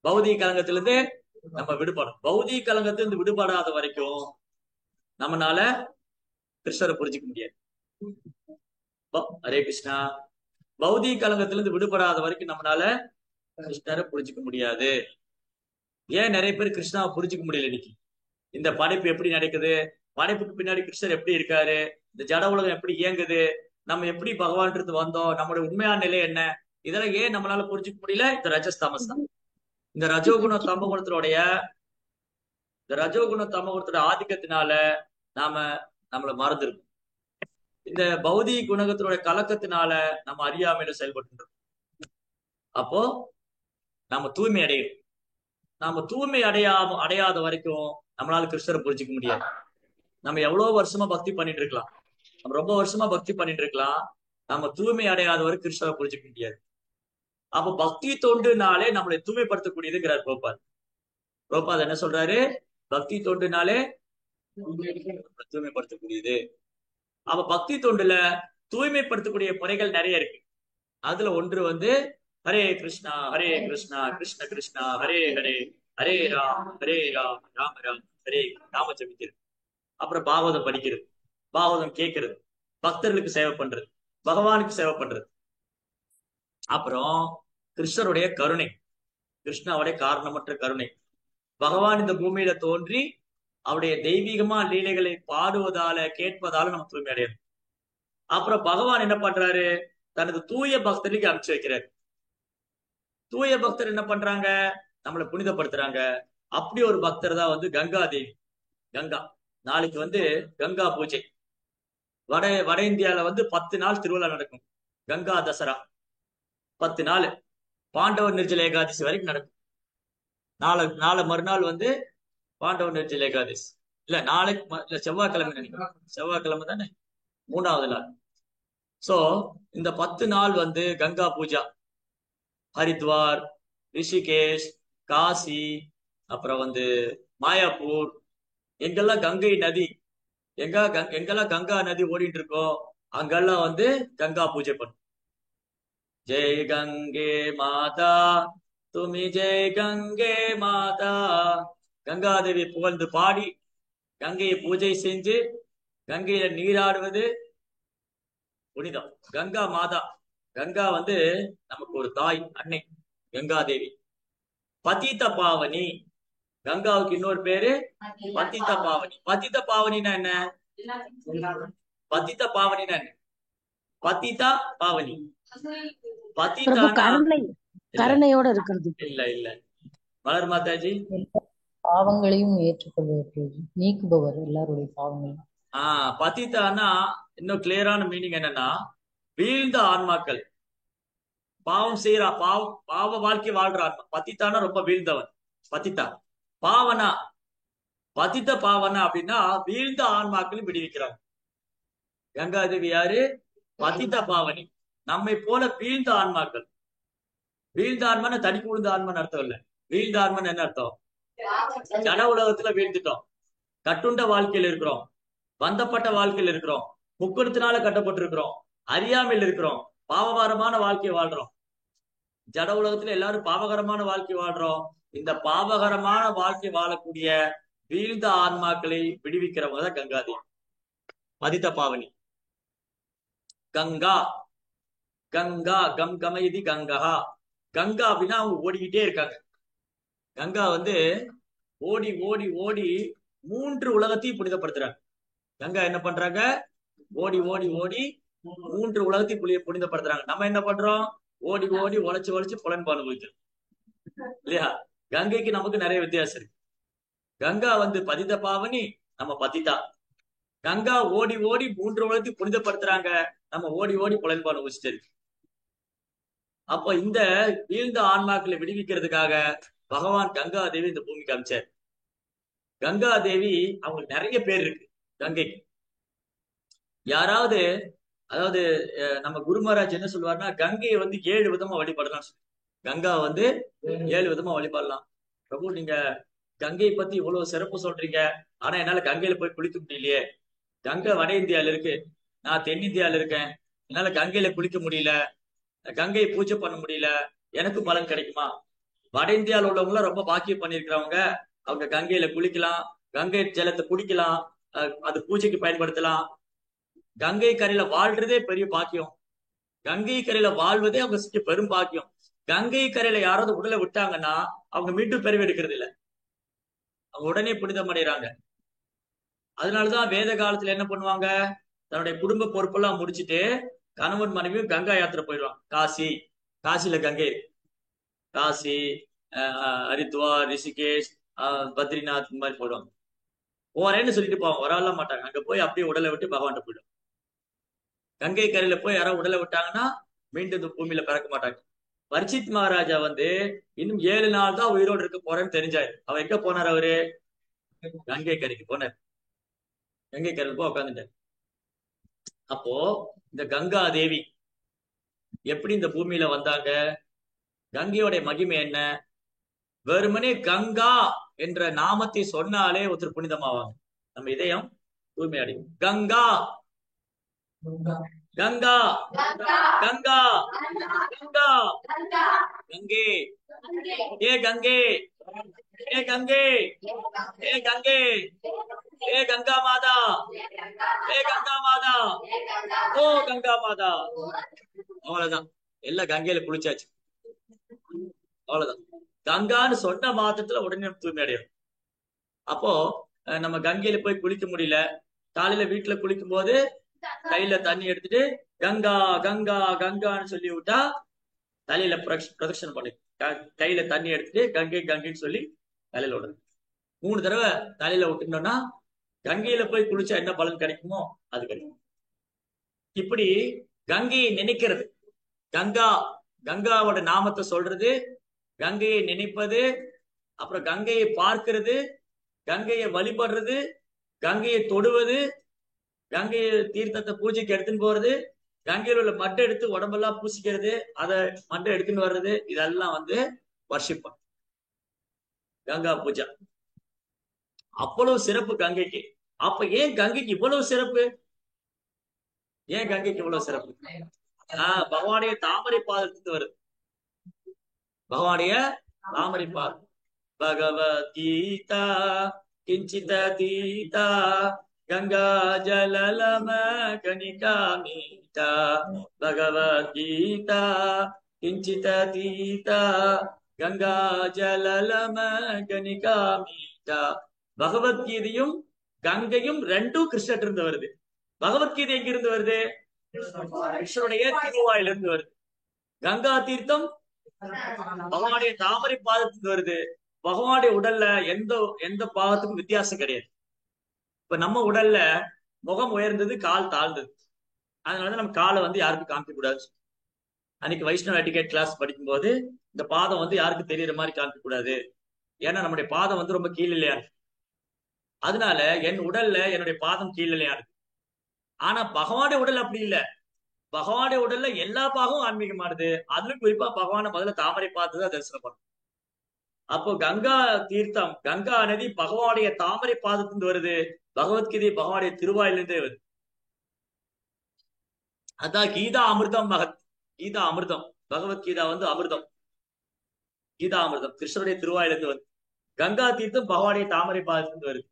பௌதிக கலங்கத்திலிருந்து நம்ம விடுபடும். பௌதிக கலங்கத்திலிருந்து விடுபடாத வரைக்கும் நம்மனால கிருஷ்ணரை புரிஞ்சுக்க முடியாது. ஹரே கிருஷ்ணா. பௌதிக கலங்கத்திலிருந்து விடுபடாத வரைக்கும் நம்மளால கிருஷ்ணரை புரிஞ்சுக்க முடியாது. ஏன் நிறைய பேர் கிருஷ்ணாவை புரிஞ்சுக்க முடியல இன்னைக்கு? இந்த படைப்பு எப்படி நடக்குது? படைப்புக்கு பின்னாடி கிருஷ்ணர் எப்படி இருக்காரு? இந்த ஜட உலகம் எப்படி இயங்குது? நம்ம எப்படி பகவான் வந்தோம்? நம்மளுடைய உண்மையான நிலை என்ன? இதெல்லாம் ஏன் நம்மளால புரிஞ்சுக்க முடியல? இந்த ரஜஸ் தாமஸ் தான். இந்த ரஜோகுண தமகுணத்தினுடைய ஆதிக்கத்தினால நம்மளை மறந்துருக்கும். இந்த பௌதிக குணகத்தினுடைய கலக்கத்தினால நம்ம அறியாமையில செயல்பட்டு. அப்போ நம்ம தூய்மை அடையும். நாம தூய்மை அடையாத வரைக்கும் நம்மளால கிருஷ்ணரை புரிஞ்சுக்க முடியாது. நம்ம எவ்வளவு வருஷமா பக்தி பண்ணிட்டு இருக்கலாம். நம்ம ரொம்ப வருஷமா பக்தி பண்ணிட்டு இருக்கலாம். நம்ம தூய்மை அடையாத வரை கிருஷ்ணரை புரிஞ்சுக்க முடியாது. அப்ப பக்தி தொண்டுனாலே நம்மளை தூய்மைப்படுத்தக்கூடியதுங்கிறார் பிரபுபாத் என்ன சொல்றாரு? பக்தி தொண்டுனாலே தூய்மைப்படுத்தக்கூடியது. அப்ப பக்தி தொண்டுல தூய்மைப்படுத்தக்கூடிய முறைகள் நிறைய இருக்கு. அதுல ஒன்று வந்து ஹரே கிருஷ்ணா கிருஷ்ண கிருஷ்ணா ஹரே ஹரே, ஹரே ராம் ராம ராம் ஹரே ராம ஜபிக்கிறது. அப்புறம் பாகவதம் படிக்கிறது, பாகவதம் கேட்கறது, பக்தர்களுக்கு சேவை பண்றது, பகவானுக்கு சேவை பண்றது. அப்புறம் கிருஷ்ணருடைய கருணை, கிருஷ்ணாவுடைய காரணமற்ற கருணை. பகவான் இந்த பூமியில தோன்றி அவருடைய தெய்வீகமா லீலைகளை பாடுவதால கேட்பதால நம்ம தூய்மை அடையணும். அப்புறம் பகவான் என்ன பண்றாரு? தனது தூய பக்தர்களுக்கு அனுப்பிச்சு வைக்கிறாரு. தூய பக்தர் என்ன பண்றாங்க? நம்மளை புனிதப்படுத்துறாங்க. அப்படி ஒரு பக்தர் தான் வந்து கங்கா தேவி. கங்கா நாளைக்கு வந்து கங்கா பூஜை. வட இந்தியால வந்து 10 நாள் திருவிழா நடக்கும். கங்கா தசரா 10 நாள். பாண்டவர் நிர்ஜல ஏகாதசி வரைக்கும் நடக்கும். நாளை மறுநாள் வந்து பாண்டவர் நிர்ஜல ஏகாதசி. இல்ல நாளைக்கு செவ்வாய்க்கிழமை நினைக்கிறேன். செவ்வாய்க்கிழமை தானே 3வது நாள். சோ இந்த 10 நாள் வந்து கங்கா பூஜா. ஹரித்வார், ரிஷிகேஷ், காசி, அப்புறம் வந்து மாயாப்பூர், எங்கெல்லாம் கங்கை நதி, எங்கெல்லாம் கங்கா நதி ஓடிட்டு இருக்கோ அங்கெல்லாம் வந்து கங்கா பூஜை பண்ணும். ஜெய் கங்கே மாதா துமி ஜெய் கங்கே மாதா. கங்காதேவி புகழ்ந்து பாடி கங்கையை பூஜை செஞ்சு கங்கையில நீராடுவது புனிதம். கங்கா மாதா, கங்கா வந்து நமக்கு ஒரு தாய், அன்னை கங்காதேவி. பதித்த பாவனி, கங்காவுக்கு இன்னொரு பேரு பதித்த பாவனி. பதித்த பாவனின்னா என்ன? பதித்த பாவனின்னா என்ன? பதிதா பாவனி. கருணையோட இருக்கிறது. இல்ல மலர் மாதாஜி, பாவங்களையும் ஏற்றுக்கொள்வது, நீக்குபவர் எல்லாருடைய பாவங்களையும். பதிதானா இன்னும் கிளியரான மீனிங் என்னன்னா, வீழ்ந்த ஆன்மாக்கள், பாவம் செய்யறா, பாவ வாழ்க்கை வாழ்ற ஆன்மா. பதித்தானா ரொம்ப வீழ்ந்தவன் பதித்தா. பாவனா, பதித்த பாவனா அப்படின்னா வீழ்ந்த ஆன்மாக்களும் விடுவிக்கிறாங்க. கங்காதேவி யாரு? பதித்த பாவனி. நம்மை போல வீழ்ந்த ஆன்மாக்கள். வீழ்ந்த ஆன்மான தடிக்கு விழுந்த ஆன்மான்னு அர்த்தம் இல்ல. வீழ்ந்தார்மன் என்ன அர்த்தம்? ஜட உலகத்துல வீழ்ந்துட்டோம், கட்டுண்ட வாழ்க்கையில் இருக்கிறோம், பந்தப்பட்ட வாழ்க்கையில் இருக்கிறோம், முக்குணத்தினால கட்டப்பட்டிருக்கிறோம், அறியாமையில் இருக்கிறோம், பாவகாரமான வாழ்க்கையை வாழ்றோம். ஜட உலகத்துல எல்லாரும் பாவகரமான வாழ்க்கை வாழ்றோம். இந்த பாவகரமான வாழ்க்கை வாழக்கூடிய வீழ்ந்த ஆன்மாக்களை விடுவிக்கிறவங்க தான் கங்காதேவி, பதித்த பாவனி. கங்கா, கங்கா கம் கமயதி கங்கா. கங்கா அப்படின்னா அவங்க ஓடிக்கிட்டே இருக்காங்க. கங்கா வந்து ஓடி ஓடி ஓடி 3 உலகத்தையும் புனிதப்படுத்துறாங்க. கங்கா என்ன பண்றாங்க? ஓடி ஓடி ஓடி 3 உலகத்தையும் புனிதப்படுத்துறாங்க. நம்ம என்ன பண்றோம்? ஓடி ஓடி உழைச்சு உழைச்சு புலன்பாடு போயிட்டு இல்லையா? கங்கைக்கு நமக்கு நிறைய வித்தியாசம் இருக்கு. கங்கா வந்து பதித பாவனி, நம்ம பதிதா. கங்கா ஓடி ஓடி 3 உலகத்தையும் புனிதப்படுத்துறாங்க, நம்ம ஓடி ஓடி புலன்பாடு வச்சுட்டு இருக்கு. அப்ப இந்த வீழ்ந்த ஆன்மாக்களை விடுவிக்கிறதுக்காக பகவான் கங்கா தேவி இந்த பூமிக்கு அமைச்சார். கங்கா தேவி அவங்களுக்கு நிறைய பேர் இருக்கு கங்கைக்கு. யாராவது, அதாவது நம்ம குரு மகாராஜ் என்ன சொல்லுவாருன்னா, கங்கையை வந்து 7 விதமா வழிபடலாம். கங்கா வந்து 7 விதமா வழிபடலாம். பிரபு, நீங்க கங்கையை பத்தி இவ்வளவு சிறப்பு சொல்றீங்க, ஆனா என்னால கங்கையில போய் குளிக்க முடியலையே. கங்கை வட இந்தியால இருக்கு, நான் தென்னிந்தியால இருக்கேன், என்னால கங்கையில குளிக்க முடியல, கங்கையை பூஜை பண்ண முடியல, எனக்கு பலன் கிடைக்குமா? வட இந்தியாவில் உள்ளவங்க ரொம்ப பாக்கியம் பண்ணிருக்கிறவங்க, அவங்க கங்கையில குளிக்கலாம், கங்கை ஜலத்தை குடிக்கலாம், அது பூஜைக்கு பயன்படுத்தலாம். கங்கை கரையில வாழ்றதே பெரிய பாக்கியம். கங்கை கரையில வாழ்வதே அவங்க பெரும் பாக்கியம். கங்கை கரையில யாராவது உடலை விட்டாங்கன்னா அவங்க மீண்டும் பிறவி எடுக்கிறது இல்ல, அவங்க உடனே புனிதம் அடைகிறாங்க. அதனாலதான் வேத காலத்துல என்ன பண்ணுவாங்க, தன்னுடைய குடும்ப பொறுப்பெல்லாம் முடிச்சுட்டு கணவன் மனைவியும் கங்கா யாத்திரை போயிடுவாங்க. காசி, காசில கங்கை, காசி, ஹரித்வார், ரிஷிகேஷ், பத்ரிநாத், இந்த மாதிரி போயிடுவாங்க. போறேன்னு சொல்லிட்டு போவாங்க, வரலாம் மாட்டாங்க. அங்க போய் அப்படியே உடலை விட்டு பகவான் போயிடும். கங்கை கரையில போய் யாராவது உடலை விட்டாங்கன்னா மீண்டும் இந்த பூமியில பிறக்க மாட்டாங்க. பரிச்சித் மகாராஜா வந்து இன்னும் 7 நாள் தான் உயிரோடு இருக்க போறேன்னு தெரிஞ்சாரு. அவர் எங்க போனார்? அவரு கங்கை கரைக்கு போனார். கங்கை கரையில் போய் உட்காந்துட்டார். அப்போ இந்த கங்கா தேவி எப்படி இந்த பூமியில வந்தாங்க? கங்கையோடைய மகிமை என்ன? வெறுமனே கங்கா என்ற நாமத்தை சொன்னாலே ஒருத்தர் புனிதமாவாங்க, நம்ம இதயம் தூய்மை அடையும். கங்கா, கங்கா, கங்கா, கங்கா, கங்கே, ஏ கங்கே, ஏ கங்கே, ஏ கங்கே, ஏ கங்கா மாதா, ஏ கங்கா மாதா, ஓ கங்கா மாதா. அவ்வளவுதான், எல்லாம் கங்கையில குளிச்சாச்சு, அவ்வளவுதான். கங்கான்னு சொன்ன மாத்திரத்துல உடனே தூய்மை அடையும். அப்போ நம்ம கங்கையில போய் குளிக்க முடியல, காலையில வீட்டுல குளிக்கும் போது கையில தண்ணி எடுத்துட்டு கங்கா கங்கா கங்கான்னு சொல்லி விட்டா தலையில பிரதட்சணம் பண்ணி கையில தண்ணி எடுத்துட்டு கங்கை கங்கைன்னு சொல்லி தலையில விடுறது. 3 தடவை தலையில விட்டுட்டோம்னா கங்கையில போய் குளிச்சா என்ன பலன் கிடைக்குமோ அது கிடைக்கும். இப்படி கங்கையை நினைக்கிறது, கங்கா, கங்காவோட நாமத்தை சொல்றது, கங்கையை நினைப்பது, அப்புறம் கங்கையை பார்க்கிறது, கங்கையை வழிபடுறது, கங்கையை தொடுவது, கங்கை தீர்த்தத்தை பூஜைக்கு எடுத்துன்னு போறது, கங்கையில் உள்ள மட்டை எடுத்து உடம்பெல்லாம் பூசிக்கிறது, அதை மட்டை எடுத்துன்னு வர்றது, இதெல்லாம் வந்து வர்ஷிப், கங்கா பூஜா. அவ்வளவு சிறப்பு கங்கைக்கு. அப்ப ஏன் கங்கைக்கு இவ்வளவு சிறப்பு? ஏன் கங்கைக்கு இவ்வளவு சிறப்பு? பகவானுடைய தாமரை பாதத்துக்கு வருது. பகவானுடைய தாமரை பாதம். பகவத்கீதா கிஞ்சித தீதா கங்கா ஜலலம கணிகா மீதா. பகவத்கீதா கிஞ்சித தீதா கங்கா ஜலலம கணிகா மீதா. பகவத்கீதையும் கங்கையும் ரெண்டும் கிருஷ்ணர் இருந்து வருது. பகவத்கீதை எங்கிருந்து வருது? கிருஷ்ணனுடைய திருவாயிலிருந்து வருது. கங்கா தீர்த்தம் பகவானுடைய தாமரை பாதத்துக்கு வருது. பகவானுடைய உடல்ல எந்த எந்த பாகத்துக்கும் வித்தியாசம் கிடையாது. இப்ப நம்ம உடல்ல முகம் உயர்ந்தது, கால் தாழ்ந்தது, அதனால நம்ம காலை வந்து யாருக்கும் காமிக்க கூடாது. அன்னைக்கு வைஷ்ணவ எட்டிகேட் கிளாஸ் படிக்கும் போது இந்த பாதம் வந்து யாருக்கும் தெரியற மாதிரி காமிக்க கூடாது, ஏன்னா நம்முடைய பாதம் வந்து ரொம்ப கீழிலையா இருக்கு. அதனால என் உடல்ல என்னுடைய பாதம் கீழிலையா இருக்கு. ஆனா பகவானுடைய உடல் அப்படி இல்லை. பகவானுடைய உடல்ல எல்லா பாகமும் ஆன்மீகமானது. அதுல குறிப்பா பகவான முதல்ல தாமரை பார்த்துதான் தரிசனம் பண்ணும். அப்போ கங்கா தீர்த்தம், கங்கா நதி பகவானுடைய தாமரை பாதத்திலிருந்து வருது. பகவத்கீதை பகவானுடைய திருவாயிலிருந்தே வருது. அதான் கீதா அமிர்தம் மகத். கீதா அமிர்தம், பகவத்கீதா வந்து அமிர்தம், கீதா அமிர்தம் கிருஷ்ணருடைய திருவாயிலிருந்து வருது. கங்கா தீர்த்தம் பகவானுடைய தாமரை பாதத்திலிருந்து வருது.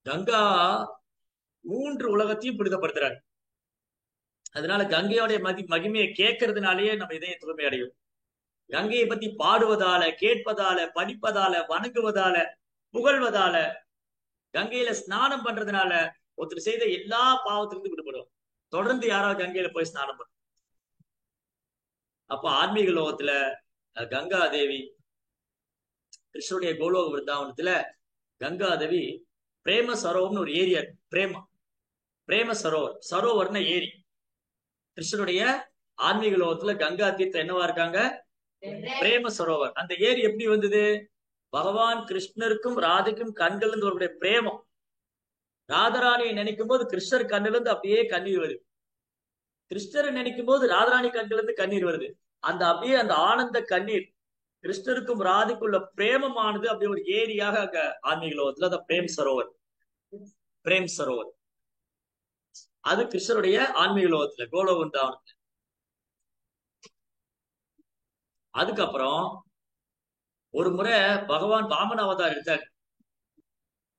கங்கா 3 உலகத்தையும் புனிதப்படுத்துறாங்க. அதனால கங்கையோடைய மகிமையை கேட்கறதுனாலேயே நம்ம இதய தூய்மை அடையும். கங்கையை பத்தி பாடுவதால, கேட்பதால, படிப்பதால, வணங்குவதால, புகழ்வதால, கங்கையில ஸ்நானம் பண்றதுனால ஒருத்தர் செய்த எல்லா பாவத்திலிருந்து விடுபடும். தொடர்ந்து யாராவது கங்கையில போய் ஸ்நானம் பண்ணும். அப்ப ஆன்மீக லோகத்துல கங்கா தேவி, கிருஷ்ணனுடைய கோலோக விருந்தாவனத்துல கங்கா தேவி பிரேம சரோவர்னு ஒரு ஏரியா இருக்கு. பிரேம சரோவர், சரோவர்னா ஏரி. கிருஷ்ணனுடைய ஆன்மீக லோகத்துல கங்கா தீர்த்தம் என்னவா இருக்காங்க? பிரேம சரோவர். அந்த ஏரி எப்படி வந்தது? பகவான் கிருஷ்ணருக்கும் ராதைக்கும் கண்கள் இருந்து அவருடைய பிரேமம். ராதராணியை நினைக்கும் போது கிருஷ்ணர் கண்ணில இருந்து அப்படியே கண்ணீர் வருது. கிருஷ்ணரை நினைக்கும் போது ராதராணி கண்கள் இருந்து கண்ணீர் வருது. அந்த அப்படியே அந்த ஆனந்த கண்ணீர், கிருஷ்ணருக்கும் ராதைக்குள்ள பிரேமமானது அப்படியே ஒரு ஏரியாக அங்க ஆன்மீக லோகத்துல அந்த பிரேம் சரோவர். பிரேம் சரோவர் அது கிருஷ்ணருடைய ஆன்மீக லோகத்துல கோலோகந்தாவனத்துல. அதுக்கப்புறம் ஒரு முறை பகவான் வாமன அவதார் எடுத்தார்.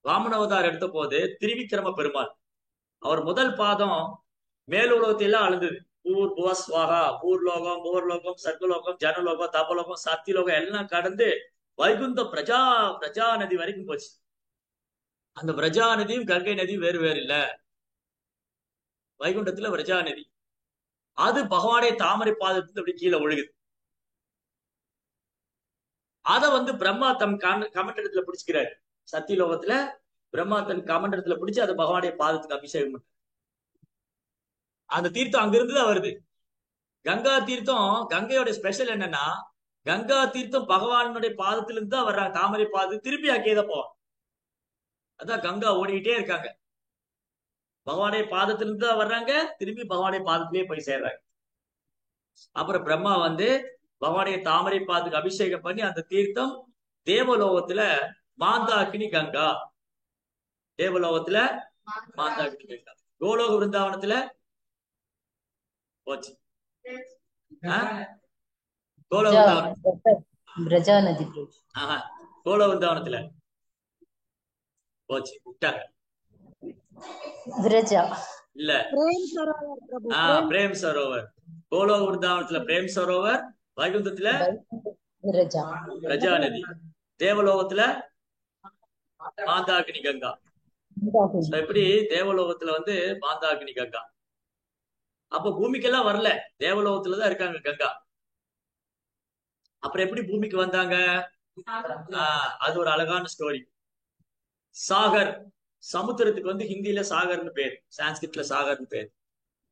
வாமன அவதார் எடுத்த போது திரிவிக்ரம பெருமாள் அவர் முதல் பாதம் மேலுலகத்தை எல்லாம் அழுந்தது. பூர் புவ ஸ்வாகா, பூர்லோகம், பூர்லோகம், சர்க்கலோகம், ஜனலோகம், தபலோகம், சத்தியலோகம் எல்லாம் கடந்து வைகுந்த பிரஜா நதி வரைக்கும் போச்சு. அந்த பிரஜா நதியும் கங்கை நதியும் வேறு வேறு இல்ல. வைகுண்டத்துல பிரஜா நதி அது பகவானே தாமரை பாதத்துல அப்படி கீழே ஒழுகுது. அத வந்து பிரம்மா தம் கமண்டலத்துல பிடிச்சுக்கிறாரு. சத்தியலோகத்துல பிரம்மா தன் கமண்டலத்துல பிடிச்சு அதை பகவானுடைய பாதத்துக்கு அபிஷேகம் பண்ண. அந்த தீர்த்தம் அங்கிருந்து தான் வருது. கங்கா தீர்த்தம், கங்கையோட ஸ்பெஷல் என்னன்னா, கங்கா தீர்த்தம் பகவானுடைய பாதத்திலிருந்து தான் வர்றாங்க. தாமரை பாதத்து திருப்பி அங்கேதான் போவாங்க. அதான் கங்கா ஓடிக்கிட்டே இருக்காங்க. பகவானுடைய பாதத்திலிருந்து தான் வர்றாங்க, திரும்பி பகவானுடைய பாதத்திலேயே போய் சேர்றாங்க. அப்புறம் பிரம்மா வந்து பகவானுடைய தாமரை பாதத்துக்கு அபிஷேகம் பண்ணி அந்த தீர்த்தம் தேவலோகத்துல மாந்தாக்கினி கங்கா, தேவலோகத்துல மாந்தாக்கினி கங்கா, கோலோக விருந்தாவனத்துல போச்சு. கோலோக விருந்தாவனம் பிரஜா நதி, கோலோக விருந்தாவனத்துல போச்சு, விட்டாங்க. விரஜா இல்ல, பிரேம் சரோவர் பிரபு. பிரேம் சரோவர். கோலோக விருந்தாவனத்துல பிரேம் சரோவர், வைகுந்தத்துல விரஜா பிரஜா நதி, தேவலோகத்துல மாந்தாகினி கங்கா. எப்படி தேவலோகத்துல வந்து மாந்தாகினி கங்கா, அப்ப பூமிக்கெல்லாம் வரல, தேவலோகத்துலதான் இருக்காங்க கங்கா. அப்புறம் எப்படி பூமிக்கு வந்தாங்க? அது ஒரு அழகான ஸ்டோரி. சாகர், சமுத்திரத்துக்கு வந்து ஹிந்தியில சாகர்னு பேர், சான்ஸ்கிரிட்ல சாகர்னு பேர்.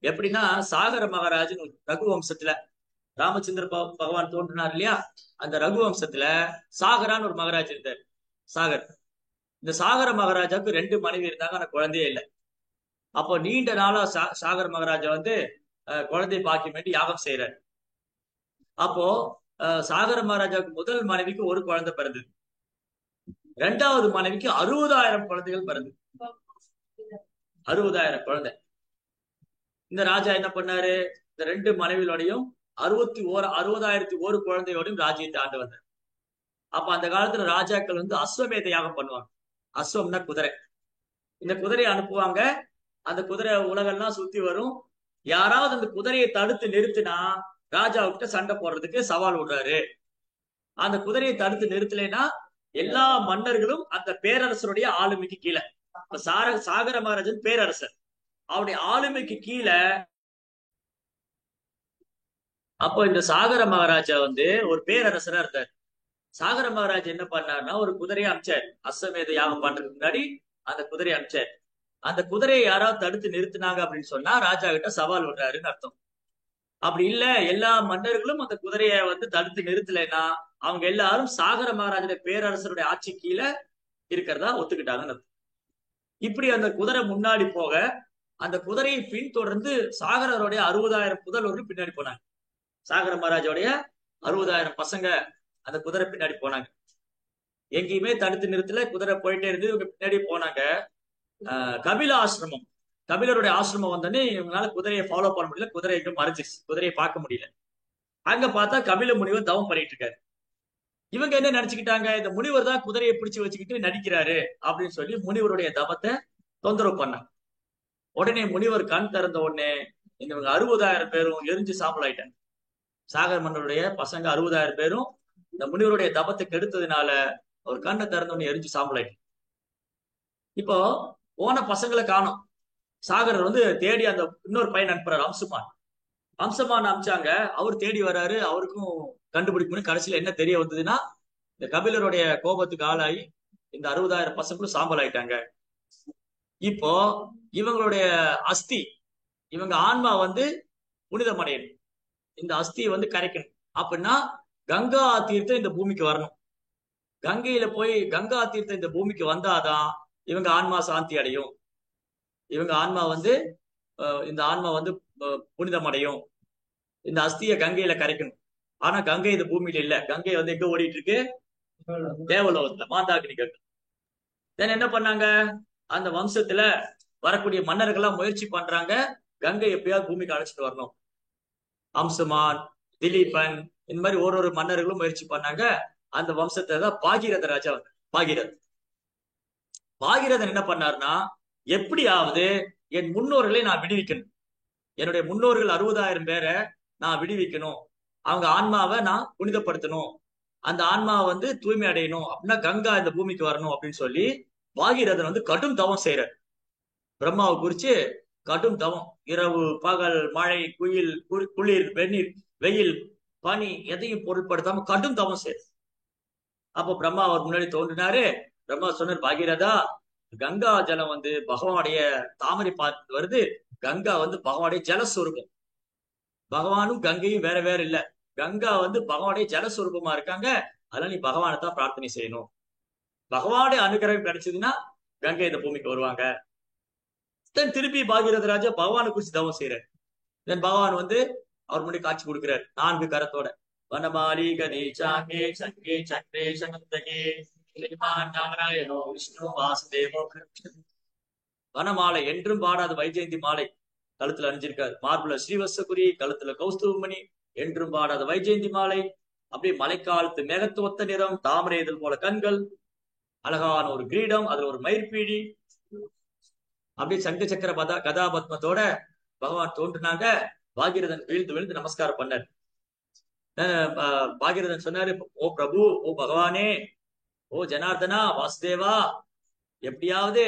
எப்படின்னா, சாகர மகாராஜன் ரகுவம்சத்துல ராமச்சந்திர பகவான் தோன்றினார் இல்லையா, அந்த ரகுவம்சத்துல சாகரான்னு ஒரு மகாராஜ் இருந்தார். சாகர், இந்த சாகர மகாராஜாவுக்கு 2 மனைவி இருந்தாங்க, ஆனா குழந்தையே இல்லை. அப்போ நீண்ட நாளா சாகர மகாராஜா வந்து குழந்தை பாக்கியம் வேண்டி யாகம் செய்யறாரு. அப்போ சாகர மகாராஜாவுக்கு முதல் மனைவிக்கு ஒரு குழந்தை பிறந்தது. 2வது மனைவிக்கு 60,000 குழந்தைகள் பிறந்தது. 60,000 குழந்தை. இந்த ராஜா என்ன பண்ணாரு? இந்த 2 மனைவியோடையும் 60,001 குழந்தையோடையும் ராஜ்யத்தை ஆண்டு வந்தார். அப்ப அந்த காலத்துல ராஜாக்கள் வந்து அஸ்வமேத யாகம் பண்ணுவாங்க. அஸ்வம்னா குதிரை. இந்த குதிரையை அனுப்புவாங்க. அந்த குதிரை உலகெல்லாம் சுத்தி வரும். யாராவது அந்த குதிரையை தடுத்து நிறுத்தினா ராஜாவுக்கிட்ட சண்டை போடுறதுக்கு சவால் விடுறாரு. அந்த குதிரையை தடுத்து நிறுத்தலைன்னா எல்லா மன்னர்களும் அந்த பேரரசருடைய ஆளுமைக்கு கீழே. இப்ப சாகர மகாராஜன் பேரரசர், அவருடைய ஆளுமைக்கு கீழே. அப்போ இந்த சாகர மகாராஜா வந்து ஒரு பேரரசரா இருந்தார். சாகர மகாராஜா என்ன பண்ணாருன்னா, ஒரு குதிரையை அனுப்பிச்சார். அஸ்வமேத யாகம் பண்றதுக்கு முன்னாடி அந்த குதிரையை அனுப்பிச்சார். அந்த குதிரையை யாராவது தடுத்து நிறுத்தினாங்க அப்படின்னு சொன்னா ராஜா கிட்ட சவால் விடுறாருன்னு அர்த்தம். அப்படி இல்ல, எல்லா மன்னர்களும் அந்த குதிரையை வந்து தடுத்து நிறுத்தலைன்னா அவங்க எல்லாரும் சாகர மகாராஜனுடைய பேரரசருடைய ஆட்சி கீழே இருக்கிறதா ஒத்துக்கிட்டாங்கன்னு அர்த்தம். இப்படி அந்த குதிரை முன்னாடி போக, அந்த குதிரையை பின்தொடர்ந்து சாகரருடைய 60,000 புதல்வர்கள் பின்னாடி போனாங்க. சாகர மகாராஜோடைய 60,000 பசங்க அந்த குதிரை பின்னாடி போனாங்க. எங்கேயுமே தடுத்து நிறுத்தல, குதிரை போயிட்டே இருந்து இவங்க பின்னாடி போனாங்க. கபில ஆசிரமம், கபிலருடைய ஆசிரமம் வந்தோடனே இவங்களால குதிரையை ஃபாலோ பண்ண முடியல, குதிரை எங்க மறைஞ்சிருச்சு, குதிரையை பார்க்க முடியல. அங்க பார்த்தா கபில முனிவர் தவம் பண்ணிட்டு இருக்காரு. இவங்க என்ன நினைச்சுக்கிட்டாங்க, இந்த முனிவர் தான் குதிரையை பிடிச்சு வச்சுக்கிட்டு நடிக்கிறாரு அப்படின்னு சொல்லி முனிவருடைய தவத்தை தொந்தரவு பண்ணாங்க. உடனே முனிவர் கண் திறந்த உடனே இவங்க 60,000 பேரும் எரிஞ்சு சாம்பலாயிட்டாங்க. சாகர் மன்னருடைய பசங்க 60,000 பேரும் இந்த முனிவருடைய தபத்தை கெடுத்ததுனால ஒரு கண்ணை திறந்த உடனே எரிஞ்சு சாம்பலாயிட்டாங்க. இப்போ போன பசங்களை காணோம். சாகர் தேடி அந்த இன்னொரு பையன் அனுப்புறாரு, அம்சுமான். அம்சமான் அமிச்சாங்க, அவர் தேடி வர்றாரு, அவருக்கும் கண்டுபிடிக்கணும். கடைசியில என்ன தெரிய வந்ததுன்னா, இந்த கபிலருடைய கோபத்துக்கு ஆளாகி இந்த 60,000 பசங்களும் சாம்பல் ஆயிட்டாங்க. இப்போ இவங்களுடைய அஸ்தி, இவங்க ஆன்மா புனிதமடையணும், இந்த அஸ்தியை கரைக்கணும். அப்படின்னா கங்கா தீர்த்தம் இந்த பூமிக்கு வரணும். கங்கையில போய் கங்கா தீர்த்தம் இந்த பூமிக்கு வந்தாதான் இவங்க ஆன்மா சாந்தி அடையும். இவங்க ஆன்மா இந்த ஆன்மா புனிதமடையும். இந்த அஸ்தியை கங்கையில கரைக்கணும். ஆனா கங்கை இந்த பூமியில இல்ல. கங்கை எங்க ஓடிட்டு இருக்கு? தேவலோகத்துல, மாந்தாகினி கங்கை. தென் என்ன பண்ணாங்க, அந்த வம்சத்துல வரக்கூடிய மன்னர்கள்லாம் முயற்சி பண்றாங்க, கங்கை எப்பயாவது பூமிக்கு அழைச்சிட்டு வரணும். அம்சுமான், திலீபன், இந்த மாதிரி ஒரு மன்னர்களும் முயற்சி பண்ணாங்க. அந்த வம்சத்தை தான் பாகீரத ராஜா பாகீரதன் என்ன பண்ணாருன்னா, எப்படியாவது என் முன்னோர்களை நான் விடுவிக்கணும். என்னுடைய முன்னோர்கள் 60,000 பேரை நான் விடுவிக்கணும். அவங்க ஆன்மாவை நான் புனிதப்படுத்தணும். அந்த ஆன்மாவை தூய்மை அடையணும். அப்படின்னா கங்கா இந்த பூமிக்கு வரணும் அப்படின்னு சொல்லி பாகீரதன் கடும் தவம் செய்யறார். பிரம்மாவை குறிச்சு கடும் தவம். இரவு பகல், மழை, குளிர், வெந்நீர், வெயில், பனி எதையும் பொருட்படுத்தாம கடும் தவம் செய்யறார். அப்போ பிரம்மா அவர் முன்னாடி தோன்றினாரு. பிரம்மா சொன்னார், பாகீரதா, கங்கா ஜலம் பகவானுடைய தாமரை பார்த்து வருது. கங்கா பகவானுடைய ஜலஸ்வரூபம். பகவானும் கங்கையும் வேற வேற இல்ல. கங்கா பகவானுடைய ஜலஸ்வரூபமா இருக்காங்க. அதனால நீ பகவானை தான் பிரார்த்தனை செய்யணும். பகவானுடைய அனுகிரகம் கிடைச்சதுன்னா கங்கை இந்த பூமிக்கு வருவாங்க. திருப்பி பாகீரத ராஜா பகவானை குறிச்சு தவம் செய்யறாரு. தென் பகவான் அவர் முன்னாடி காட்சி கொடுக்கிறார் 4 கரத்தோட. வனமாலி கணேசாங்கே சங்கே சக்கரே சனந்தகே நாராயணோ விஷ்ணு வாசுதேவோ. வனமாலை, என்றும் பாடாத வைஜெயந்தி மாலை கழுத்துல அணிஞ்சிருக்காரு. மார்புல ஸ்ரீவத்சகுரி, கழுத்துல கௌஸ்துவமணி, என்றும் பாடாத வைஜெயந்தி மாலை. அப்படியே மழைக்காலத்து மேகத்துவத்த நிறம், தாமரை இதழ் போல கண்கள், அழகான ஒரு கிரீடம், அதுல ஒரு மயிர்பீடி, அப்படியே சங்க சக்கர கதாபத்மத்தோட பகவான் தோன்றினாங்க. பாகீரதன் விழுந்து விழுந்து நமஸ்காரம் பண்ணார். பாகீரதன் சொன்னாரு, ஓ பிரபு, ஓ பகவானே, ஓ ஜனார்தனா, வாசுதேவா, எப்படியாவது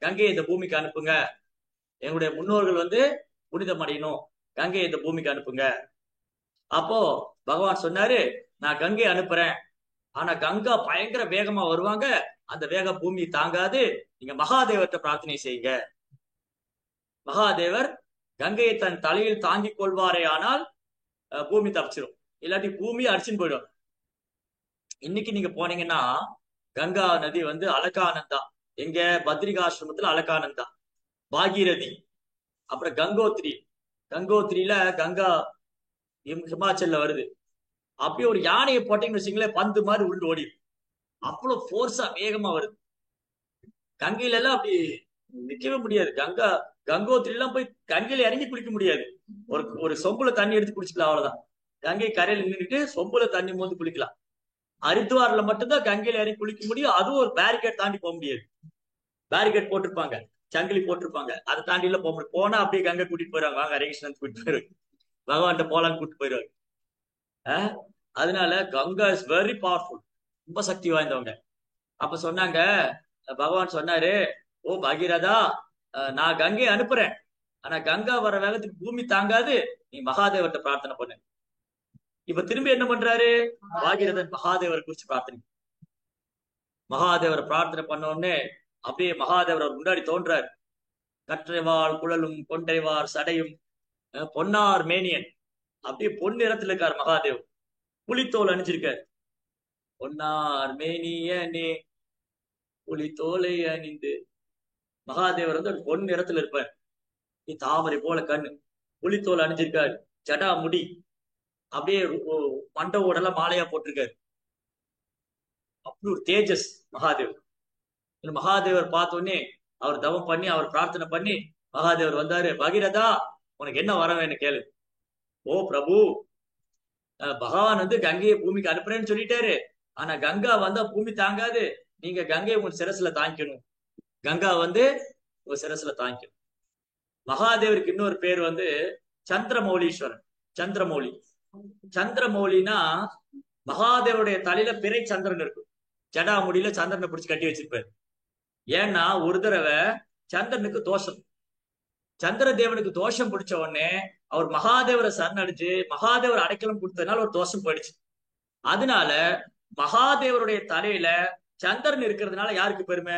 கங்கையை இந்த பூமிக்கு அனுப்புங்க. என்னுடைய முன்னோர்கள் புனிதம் அடையணும். கங்கையை இந்த பூமிக்கு அனுப்புங்க. அப்போ பகவான் சொன்னாரு, நான் கங்கையை அனுப்புறேன். ஆனா கங்கா பயங்கர வேகமா வருவாங்க. அந்த வேகம் பூமி தாங்காது. நீங்க மகாதேவர்கிட்ட பிரார்த்தனை செய்யுங்க. மகாதேவர் கங்கையை தன் தலையில் தாங்கிக் கொள்வாரே ஆனால் பூமி தப்பிச்சிடும். இல்லாட்டி பூமி அடிச்சுன்னு போயிடும். இன்னைக்கு நீங்க போனீங்கன்னா கங்கா நதி அலகானந்தா, எங்க பத்ரிகாசிரமத்துல அலகானந்தா, பாகீரதி, அப்புறம் கங்கோத்ரி. கங்கோத்ரியில கங்கா ஹிமாச்சல்ல வருது. அப்படியே ஒரு யானையை போட்டீங்கன்னு வச்சுங்களேன், பந்து மாதிரி உள்ள ஓடி, அவ்வளவு போர்ஸா வேகமா வருது. கங்கையில எல்லாம் அப்படி நிக்கவே முடியாது. கங்கோத்ரி எல்லாம் போய் கங்கையில இறங்கி குளிக்க முடியாது. ஒரு சொம்புல தண்ணி எடுத்து குடிச்சுக்கலாம், அவ்வளவுதான். கங்கை கரையில நின்றுட்டு சொம்புல தண்ணி மோந்து குளிக்கலாம். ஹரித்வார்ல மட்டும்தான் கங்கையில இறங்கி குளிக்க முடியும். அதுவும் ஒரு பேரிகேட் தாண்டி போக முடியாது. பேரிகேட் போட்டிருப்பாங்க, சங்கிலி போட்டிருப்பாங்க, அதை தாண்டி எல்லாம் போக முடியும். போனா அப்படியே கங்கை கூட்டிட்டு போயிருவாங்க, வாங்க ஹரிகிருஷ்ணன் கூட்டிட்டு போயிருவாங்க, பகவான்கிட்ட போலான்னு கூட்டிட்டு போயிருவாங்க. அதனால கங்கா இஸ் வெரி பவர்ஃபுல், ரொம்ப சக்தி வாய்ந்தவங்க. அப்ப சொன்னாங்க, பகவான் சொன்னாரு, ஓ பாகீரதா, நான் கங்கையை அனுப்புறேன். ஆனா கங்கா வர வேகத்துக்கு பூமி தாங்காது. நீ மகாதேவர்கிட்ட பிரார்த்தனை பண்ணு. இப்ப திரும்பி என்ன பண்றாரு, பாகீரதன் மகாதேவரை குறிச்சு பிரார்த்தனை. மகாதேவரை பிரார்த்தனை பண்ண உடனே அப்படியே மகாதேவர் அவர் முன்னாடி தோன்றார். கற்றைவாள் குழலும் கொண்டைவார் சடையும் பொன்னார் மேனியன், அப்படியே பொன்னிறத்துல இருக்கார் மகாதேவ். புலித்தோல் அணிஞ்சிருக்கார். பொன்னார் மேனியனே புலித்தோலை அணிந்து. மகாதேவர் ஒரு பொன் நிறத்துல இருப்பார். தாமரை போல கண்ணு, புலித்தோல் அணிஞ்சிருக்காரு, ஜடா முடி, அப்படியே மண்டவோடெல்லாம் மாலையா போட்டிருக்காரு. அப்படி ஒரு தேஜஸ் மகாதேவர். மகாதேவர் பார்த்தோன்னே அவர் தவம் பண்ணி அவர் பிரார்த்தனை பண்ணி மகாதேவர் வந்தாரு. பகீரதா, உனக்கு என்ன வர வேணும் கேளு. ஓ பிரபு, பகவான் வந்து கங்கையை பூமிக்கு அனுப்புறேன்னு சொல்லிட்டாரு. ஆனா கங்கா வந்தா பூமி தாங்காது. நீங்க கங்கையை உங்க சிரசுல தாங்கிக்கணும். கங்கா வந்து உங்க சிரசுல தாங்கிக்கணும். மகாதேவருக்கு இன்னொரு பேர் வந்து சந்திரமௌலீஸ்வரன். சந்திரமௌலி. சந்திரமௌலினா மகாதேவருடைய தலையில பிறை சந்திரன் இருக்கும். ஜடா முடியில சந்திரனை பிடிச்சு கட்டி வச்சிருப்பாரு. ஏன்னா ஒரு தடவை சந்திரனுக்கு தோஷம். சந்திர தேவனுக்கு தோஷம் பிடிச்ச உடனே அவர் மகாதேவரை சரணடைஞ்சு மகாதேவர் அடைக்கலம் கொடுத்ததுனால ஒரு தோஷம் போயிடுச்சு. அதனால மகாதேவருடைய தலையில சந்திரன் இருக்கிறதுனால யாருக்கு பெருமை?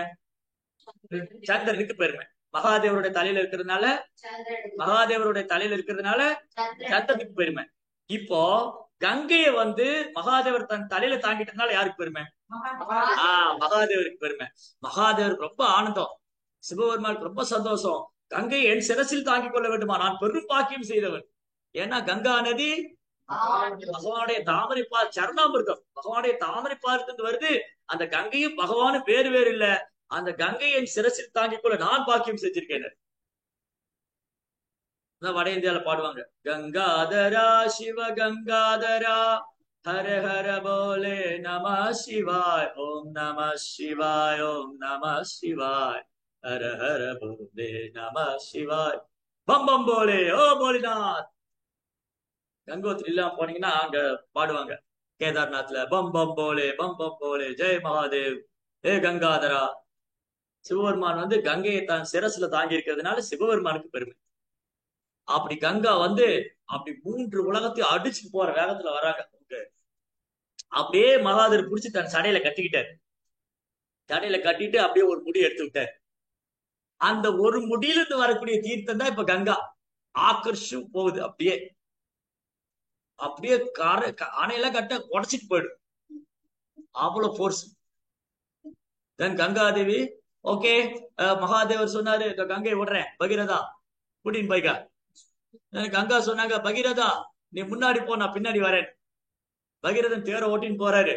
சந்திரனுக்கு பெருமை. மகாதேவருடைய தலையில இருக்கிறதுனால மகாதேவருடைய தலையில இருக்கிறதுனால சந்திரனுக்கு பெருமை. இப்போ கங்கையை வந்து மகாதேவர் தன் தலையில தாங்கிட்டதுனால யாருக்கு பெருமை? மகாதேவருக்கு பெருமை. மகாதேவருக்கு ரொம்ப ஆனந்தம். சிவபெருமானுக்கு ரொம்ப சந்தோஷம். கங்கையை என் சிரசில் தாங்கிக் கொள்ள வேண்டுமா, நான் பெரும் பாக்கியம் செய்தவன். ஏன்னா கங்கா நதி பகவானுடைய தாமரைப்பால் சரணாமிர்தம். பகவானுடைய தாமரைப்பாலிருந்து வருது. அந்த கங்கையும் பகவானும் வேறு வேறு இல்ல. அந்த கங்கையை என் சிரசில் தாங்கிக் கொள்ள நான் பாக்கியம் செஞ்சிருக்கேன். வட இந்தியால பாடுவாங்க, கங்காதரா சிவ கங்காதரா ஹர ஹர போலே நம சிவாய், ஓம் நம சிவாய், ஓம் நம சிவாய், ஹர ஹர போலே நம சிவாய், பம் பம் போலே ஓ போலிநாத். கங்கோத்திரி எல்லாம் போனீங்கன்னா அங்க பாடுவாங்க. கேதார்நாத்ல பம் பம் போலே பம் பம் போலே ஜெய் மகாதேவ், ஏ கங்காதரா. சிவபெருமான் வந்து கங்கையை தான் சிரசுல தாங்கி இருக்கிறதுனால சிவபெருமானுக்கு பெருமை. அப்படி கங்கா வந்து அப்படி 3 உலகத்தையும் அடிச்சு போற வேகத்துல வராங்க. அப்படியே மகாதேவர் புடிச்சு தன் சடையில கட்டிக்கிட்டாரு. சடையில கட்டிட்டு அப்படியே ஒரு முடி எடுத்து விட்டாரு. அந்த ஒரு முடியில இருந்து வரக்கூடிய தீர்த்தம் தான் இப்ப கங்கா. ஆக்கர்ஷு போகுது. அப்படியே அப்படியே அணையெல்லாம் கட்ட உடச்சிட்டு போயிடும். அவ்வளவு போர்ஸ். தென் கங்காதேவி ஓகே, மகாதேவர் சொன்னாரு கங்கையை விடுறேன் பகீரதா கூட்டின்னு போய்க்கா. கங்கா சொன்னாங்க, பகீரதா நீ முன்னாடி போ, நான் பின்னாடி வரேன். பகீரதன் தேரை ஓட்டின்னு போறாரு.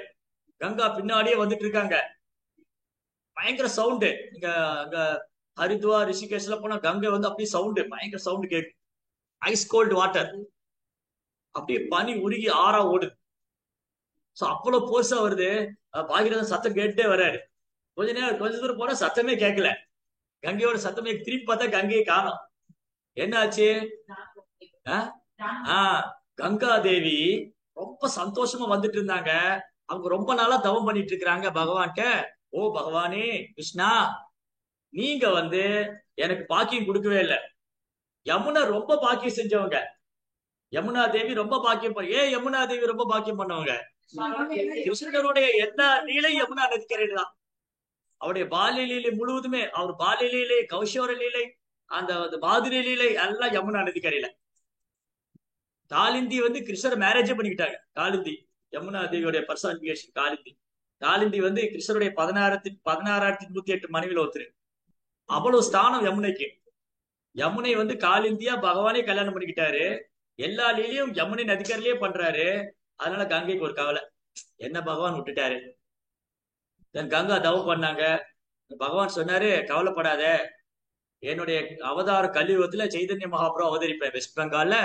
கங்கா பின்னாடியே வந்துட்டு இருக்காங்க. பயங்கர சவுண்டு. இங்க அங்க ஹரித்வார் ரிஷிகேஷ்ல போனா கங்கை வந்து அப்படியே சவுண்டு, பயங்கர சவுண்டு கேட்கும். Ice cold water. அப்படியே பனி உருகி ஆறா ஓடுது. சோ அவ்வளவு போர்ஸா வருது. பாகீரதன் சத்தம் கேட்டுட்டே வர்றாரு. கொஞ்ச தூரம் போனா சத்தமே கேட்கல. கங்கையோட சத்தமே. திருப்பி பார்த்தா கங்கையை காணோம். என்ன ஆச்சு? கங்கா தேவி ரொம்ப சந்தோஷமா வந்துட்டு இருந்தாங்க. அவங்க ரொம்ப நாளா தவம் பண்ணிட்டு இருக்கிறாங்க பகவான்கிட்ட. ஓ பகவானே கிருஷ்ணா, நீங்க வந்து எனக்கு பாக்கியம் கொடுக்கவே இல்லை. யமுனா ரொம்ப பாக்கியம் செஞ்சவங்க. யமுனா தேவி ரொம்ப பாக்கியம் யமுனா தேவி ரொம்ப பாக்கியம் பண்ணவங்க. கிருஷ்ணருடைய எல்லா லீலை யமுனா நதிக்கரையில தான். அவருடைய பால்ய லீலை முழுவதுமே, அவர் பால்ய லீலை, கௌஷோர லீலை, அந்த மாதிரி லீலை எல்லாம் யமுனா நதிக்கரையில. காலிந்தி வந்து கிருஷ்ணரை மேரேஜே பண்ணிக்கிட்டாங்க. காலிந்தி யமுனா தேவியோடைய பர்சானிபிகேஷன். காலிந்தி வந்து கிருஷ்ணருடைய 16,108 மனைவியில ஒருத்தரு. அவ்வளவு ஸ்தானம் யமுனைக்கு. யமுனை வந்து காலிந்தியா பகவானே கல்யாணம் பண்ணிக்கிட்டாரு. எல்லா லீலையும் யமுனை நதிக்கரையிலேயே பண்றாரு. அதனால கங்கைக்கு ஒரு கவலை, என்ன பகவான் விட்டுட்டாரு. கங்கா தவம் பண்ணாங்க. பகவான் சொன்னாரு, கவலைப்படாத, என்னுடைய அவதார கலியுகத்துல சைதன்ய மகாபிரபு அவதரிப்பேன் வெஸ்ட் பெங்கால்ல.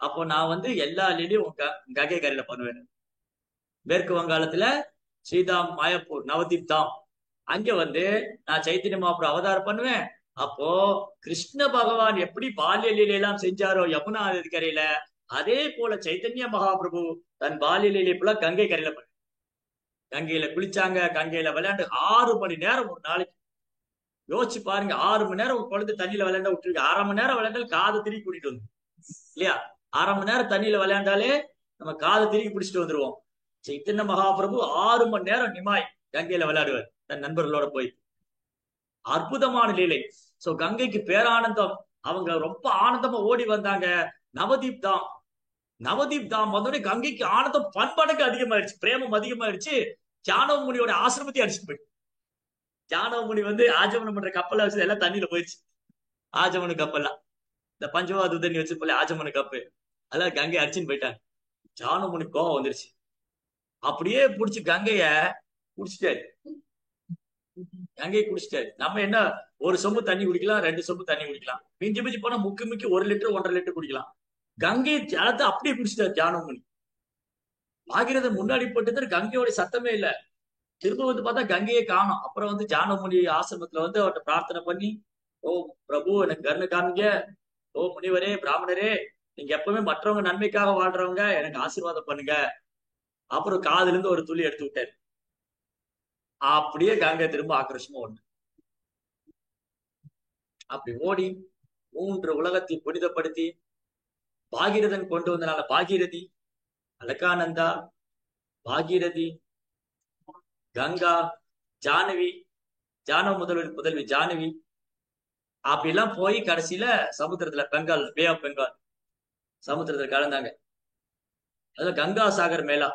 அப்போ நான் வந்து எல்லா லீலையும் கங்கை கரையில பண்ணுவேன். மேற்கு வங்காளத்துல ஸ்ரீதாம், மாயப்பூர், நவதீப் தாம், அங்க வந்து நான் சைத்தன்ய மகாபிரபு அவதாரம் பண்ணுவேன். அப்போ கிருஷ்ண பகவான் எப்படி பால்ய லீலை எல்லாம் செஞ்சாரோ யமுனா நதிக்கரையில, அதே போல சைத்தன்ய மகாபிரபு தன் பால்ய லீலை போல கங்கை கரையில பண்ண. கங்கையில குளிச்சாங்க, கங்கையில விளையாண்டு 6 மணி நேரம் ஒரு நாளைக்கு. யோசிச்சு பாருங்க, 6 மணி நேரம் ஒரு குழந்தை தண்ணியில விளையாண்ட விட்டுருக்கு. 1/2 மணி நேரம் விளையாண்டாலும் காதை திருப்பி கூட்டிட்டு வந்து இல்லையா? 1/2 மணி நேரம் தண்ணியில விளையாண்டாலே நம்ம காதை திருப்பி பிடிச்சிட்டு வந்துருவோம். சைத்தன்ய மகாபிரபு 6 மணி நேரம் நிமாய் கங்கையில விளையாடுவார் தன் நண்பர்களோட போய். அற்புதமான லீலை. சோ கங்கைக்கு பேரானந்தம். அவங்க ரொம்ப ஆனந்தமா ஓடி வந்தாங்க. நவதீப் தாம். நவதீப் தாம் வந்தோடனே கங்கைக்கு ஆனந்தம் பன்மடங்கு அதிகமாயிடுச்சு, பிரேமம் அதிகமாயிடுச்சு. ஜானவ முனியோட ஆசிரமத்தை அடிச்சுட்டு போயிட்டு. ஜானவ முனி வந்து ஆஜமனம் பண்ற கப்பல்ல வச்சு எல்லாம் தண்ணியில போயிடுச்சு. ஆஜமனு கப்பல்லாம் இந்த பஞ்சவாது தண்ணி வச்சு போல ஆஜமனு கப்பு அதெல்லாம் கங்கை அடிச்சுன்னு போயிட்டாங்க. ஜானவ முனி கோவம் வந்துருச்சு. அப்படியே புடிச்சு கங்கைய குடிச்சிட்டாரு. கங்கையை குடிச்சிட்டாரு. நம்ம என்ன, ஒரு சொம்பு தண்ணி குடிக்கலாம், 2 சொம்பு தண்ணி குடிக்கலாம், மிஞ்சி மிஞ்சி போனா முக்கி 1 லிட்டர் 1.5 லிட்டர் குடிக்கலாம். கங்கை ஜலத்தை அப்படியே குடிச்சிட்டாரு ஜானமுனி. பாகீரதன் முன்னாடி போட்டு கங்கையோட சத்தமே இல்ல. திரும்ப வந்து பார்த்தா கங்கையை காணோம். அப்புறம் வந்து ஜானமுனி ஆசிரமத்துல வந்து அவர்கிட்ட பிரார்த்தனை பண்ணி, ஓ பிரபு எனக்கு கருணை காமிங்க, ஓ முனிவரே பிராமணரே, நீங்க எப்பவுமே மற்றவங்க நன்மைக்காக வாழ்றவங்க, எனக்கு ஆசீர்வாதம் பண்ணுங்க. அப்புறம் காதுல இருந்து ஒரு துளி எடுத்து விட்டாரு. அப்படியே கங்கை திரும்ப ஆக்ரோஷமா ஒண்ணு அப்படி ஓடி 3 உலகத்தை புனிதப்படுத்தி பாகீரதன் கொண்டு வந்தனால பாகீரதி, அலகானந்தா, பாகீரதி, கங்கா, ஜானவி, ஜானவ புதல்வி ஜானவி, அப்படிலாம் போய் கடைசியில சமுத்திரத்துல பெங்கால், பே ஆஃப் பெங்கால் சமுத்திரத்துல கலந்தாங்க. அதுல கங்கா சாகர் மேளா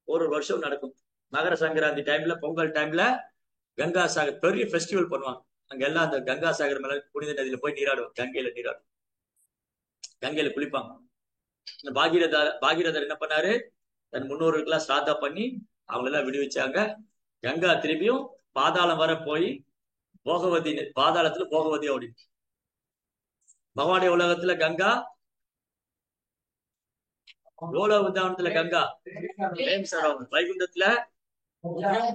ஒரு வருஷம் நடக்கும். மகர சங்கராந்தி டைம்ல, பொங்கல் டைம்ல கங்கா சாகர் பெரிய ஃபெஸ்டிவல் பண்ணுவாங்க. அங்க எல்லாம் அந்த கங்கா சாகர் மேல புனித நதியில போய் நீராடுவாங்க. கங்கையில நீராடும், கங்கையில குளிப்பாங்க. இந்த பாகீரதர் என்ன பண்ணாரு, தன் முன்னோர்களுக்கெல்லாம் ஸ்ராத்தா பண்ணி அவங்களெல்லாம் விடுவிச்சாங்க. கங்கா திரும்பியும் பாதாளம் வர போய் போகவதி, பாதாளத்துல போகவதி அப்படின்னு. பகவானுடைய உலகத்துல கங்கா, கோலோகத்துல கங்கா, வைகுண்டத்துல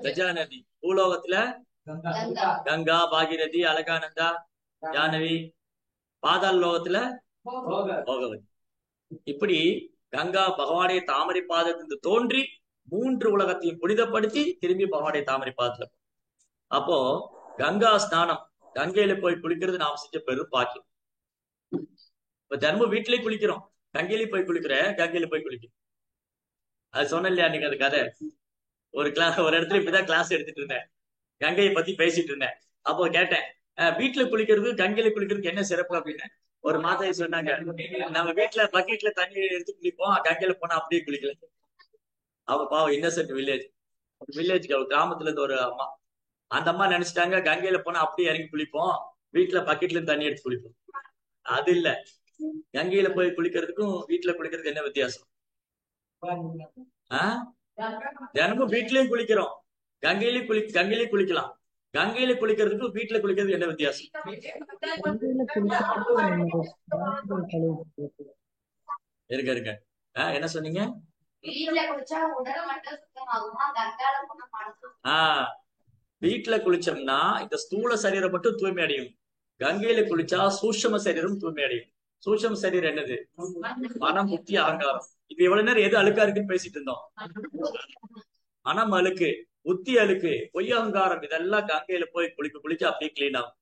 கஜா நதி, பூலோகத்துல கங்கா, பாகீரதி, அலகானந்தா, ஜானவி, பாதாள லோகத்துல போகவதி. இப்படி கங்கா பகவானுடைய தாமரை பாதத்திலிருந்து தோன்றி 3 உலகத்தையும் புனிதப்படுத்தி திரும்பி பகவானுடைய தாமரை பாதத்துல. அப்போ கங்கா ஸ்நானம், கங்கையில போய் குளிக்கிறது நாம் செஞ்ச பெரும் பாக்கியம். இப்ப தினமும் வீட்டிலேயே குளிக்கிறோம், கங்கையில போய் குளிக்கிறேன், கங்கையில போய் குளிக்கிறோம். அது சொன்ன இல்லையா நீங்க அந்த கதை? ஒரு இடத்துல இப்படிதான் கிளாஸ் எடுத்துட்டு இருந்தேன், கங்கையை பத்தி பேசிட்டு இருந்தேன். அப்போ கேட்டேன், வீட்டுல குளிக்கிறது கங்கையில குளிக்கிறதுக்கு என்ன சிறப்பு அப்படின்னு. ஒரு மாதாவை சொன்னாங்க, நம்ம வீட்டுல பக்கெட்ல தண்ணி எடுத்து குளிப்போம், கங்கையில போனா அப்படியே குளிக்கல. அவங்க பாவம் இன்னசென்ட் வில்லேஜ் கிராமத்துல இருந்து ஒரு அம்மா, அந்த அம்மா நினைச்சிட்டாங்க கங்கையில போனா அப்படியே இறங்கி குளிப்போம், வீட்டுல பக்கெட்ல இருந்து தண்ணி எடுத்து குளிப்போம். அது இல்ல, கங்கையில போய் குளிக்கிறதுக்கும் வீட்டுல குளிக்கிறதுக்கு என்ன வித்தியாசம்? தினமும் வீட்லயும் குளிக்கிறோம், கங்கையிலயும் குளிக்கலாம். கங்கையில குளிக்கிறதுக்கும் வீட்டுல குளிக்கிறதுக்கு என்ன வித்தியாசம்? இருக்க என்ன சொன்னீங்க? வீட்டுல குளிச்சோம்னா இந்த ஸ்தூல சரீரம் மட்டும் தூய்மை அடையும். கங்கையில குளிச்சா சூட்சும சரீரம் தூய்மை அடையும். சூட்சும சரீரம் என்னது? மனம், புத்தி, அகங்காரம். இப்ப எவ்வளவு நேரம் எது அழுக்கா இருக்குன்னு பேசிட்டு இருந்தோம். மனம் அழுக்கு, புத்தி அழுக்கு, பொய் அகங்காரம், இதெல்லாம் கங்கையில போய் குளிச்சா அப்படியே கிளீன் ஆகும்.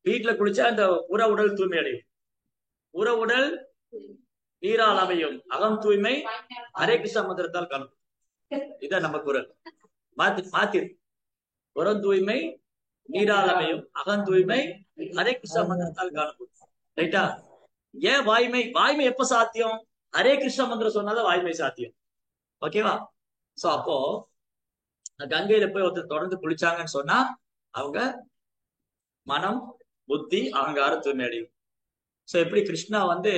வீட்டுல குளிச்சா இந்த புற உடல் தூய்மை அடையும். புற உடல் நீரால் அமையும், அகம் தூய்மை ஹரே கிருஷ்ண மந்திரத்தால் கலக்கும். இதான் நம்ம குரல். மாத்திரு, புறம் தூய்மை நீரால் அமையும், அகம் தூய்மை ஹரே கிருஷ்ண மந்திரத்தால் காணப்படும். ரைட்டா? ஏன் வாய்மை? வாய்மை எப்ப சாத்தியம்? ஹரே கிருஷ்ண மந்திரம் சொன்னாதான் வாய்மை சாத்தியம். ஓகேவா? சோ அப்போ கங்கையில போய் ஒருத்தர் தொடர்ந்து குளிச்சாங்கன்னு சொன்னா அவங்க மனம், புத்தி, அகங்காரம் தூய்மை அடையும். சோ எப்படி கிருஷ்ணா வந்து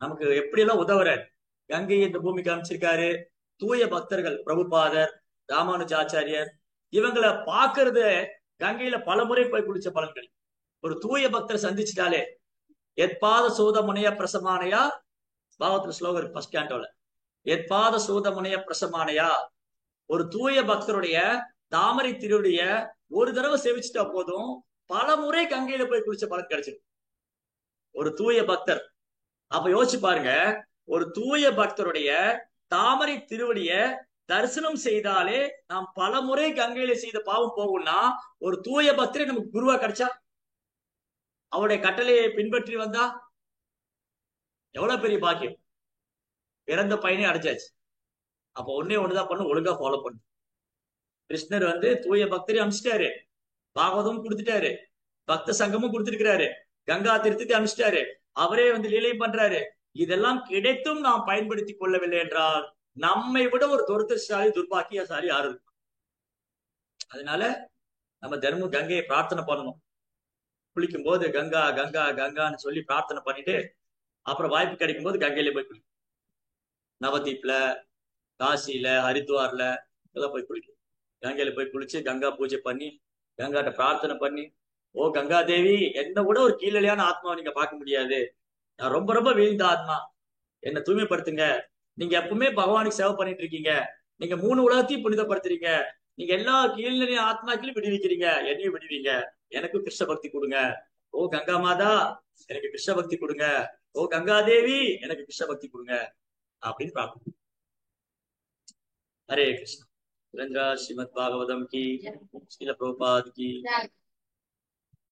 நமக்கு எப்படி எல்லாம் உதவுறாரு, கங்கையை இந்த பூமிக்கு அமைச்சிருக்காரு. தூய பக்தர்கள், பிரபுபாதர், ராமானுஜாச்சாரியர், இவங்களை பாக்குறது கங்கையில பல முறை போய் குளிச்ச பலன்கள். ஒரு தூய பக்தர் சந்திச்சிட்டாலே, எத்பாத சூதமுனைய பிரசமானையா, பாவத்துல ஸ்லோகர் ஃபர்ஸ்ட் கேண்டோல, எத்பாத சூதமுனைய பிரசமானையா, ஒரு தூய பக்தருடைய தாமரை திருடைய ஒரு தடவை சேவிச்சுட்டா போதும், பல முறை கங்கையில போய் குளிச்ச பலன் கிடைச்சிடும். ஒரு தூய பக்தர். அப்ப யோசிச்சு பாருங்க, ஒரு தூய பக்தருடைய தாமரை திருவடிய தரிசனம் செய்தாலே நாம் பல முறை கங்கையில செய்த பாவம் போகும்னா, ஒரு தூய பக்தரை நமக்கு குருவா கிடைச்சா, அவருடைய கட்டளையை பின்பற்றி வந்தா எவ்வளவு பெரிய பாக்கியம். பிறந்த பையனே அடைச்சாச்சு. அப்ப ஒண்ணுதான் பண்ணு, ஒழுங்கா ஃபாலோ பண்ணு. கிருஷ்ணர் வந்து தூய பக்தரை அனுப்பிச்சிட்டாரு, பாகவதமும் கொடுத்துட்டாரு, பக்த சங்கமும் கொடுத்திருக்கிறாரு, கங்கா தீர்த்தத்தை அனுப்பிச்சிட்டாரு, அவரே வந்து லீலை பண்றாரு. இதெல்லாம் கிடைத்தும் நாம் பயன்படுத்தி கொள்ளவில்லை என்றால் நம்மை விட ஒரு துரதிர்ஷ்டசாலி, துர்பாக்கியசாலி யாரு இருக்கும்? அதனால நம்ம தினமும் கங்கையை பிரார்த்தனை பண்ணணும். குளிக்கும் போது கங்கா கங்கா கங்கான்னு சொல்லி பிரார்த்தனை பண்ணிட்டு அப்புறம் வாய்ப்பு கிடைக்கும் போது கங்கையில போய் குளிக்கும். நவதீப்ல, காசியில, ஹரித்வார்ல இதெல்லாம் போய் குளிக்கும். கங்கையில போய் குளிச்சு கங்கா பூஜை பண்ணி கங்காட்ட பிரார்த்தனை பண்ணி, ஓ கங்கா தேவி, என்ன கூட ஒரு கீழலையான ஆத்மாவை நீங்க பார்க்க முடியாது. நான் ரொம்ப ரொம்ப வீழ்ந்த ஆத்மா, என்னை தூய்மைப்படுத்துங்க. நீங்க எப்பவுமே பகவானுக்கு சேவை பண்ணிட்டு இருக்கீங்க. நீங்க 3 உலகத்தையும் புனிதப்படுத்துறீங்க. நீங்க எல்லா கீழ்நிலை ஆத்மாக்களையும் விடுவிக்கிறீங்க, என்னையும் விடுவீங்க. எனக்கும் கிருஷ்ண பக்தி கொடுங்க. ஓ கங்கா மாதா, எனக்கு கிருஷ்ண பக்தி கொடுங்க. ஓ கங்கா தேவி, எனக்கு கிருஷ்ண பக்தி கொடுங்க அப்படின்னு பிரார்த்தனை. ஹரே கிருஷ்ணா. சுரேந்திரா ஸ்ரீமத் பாகவதம் கி, ஸ்ரீல பிரபுபாத் கி.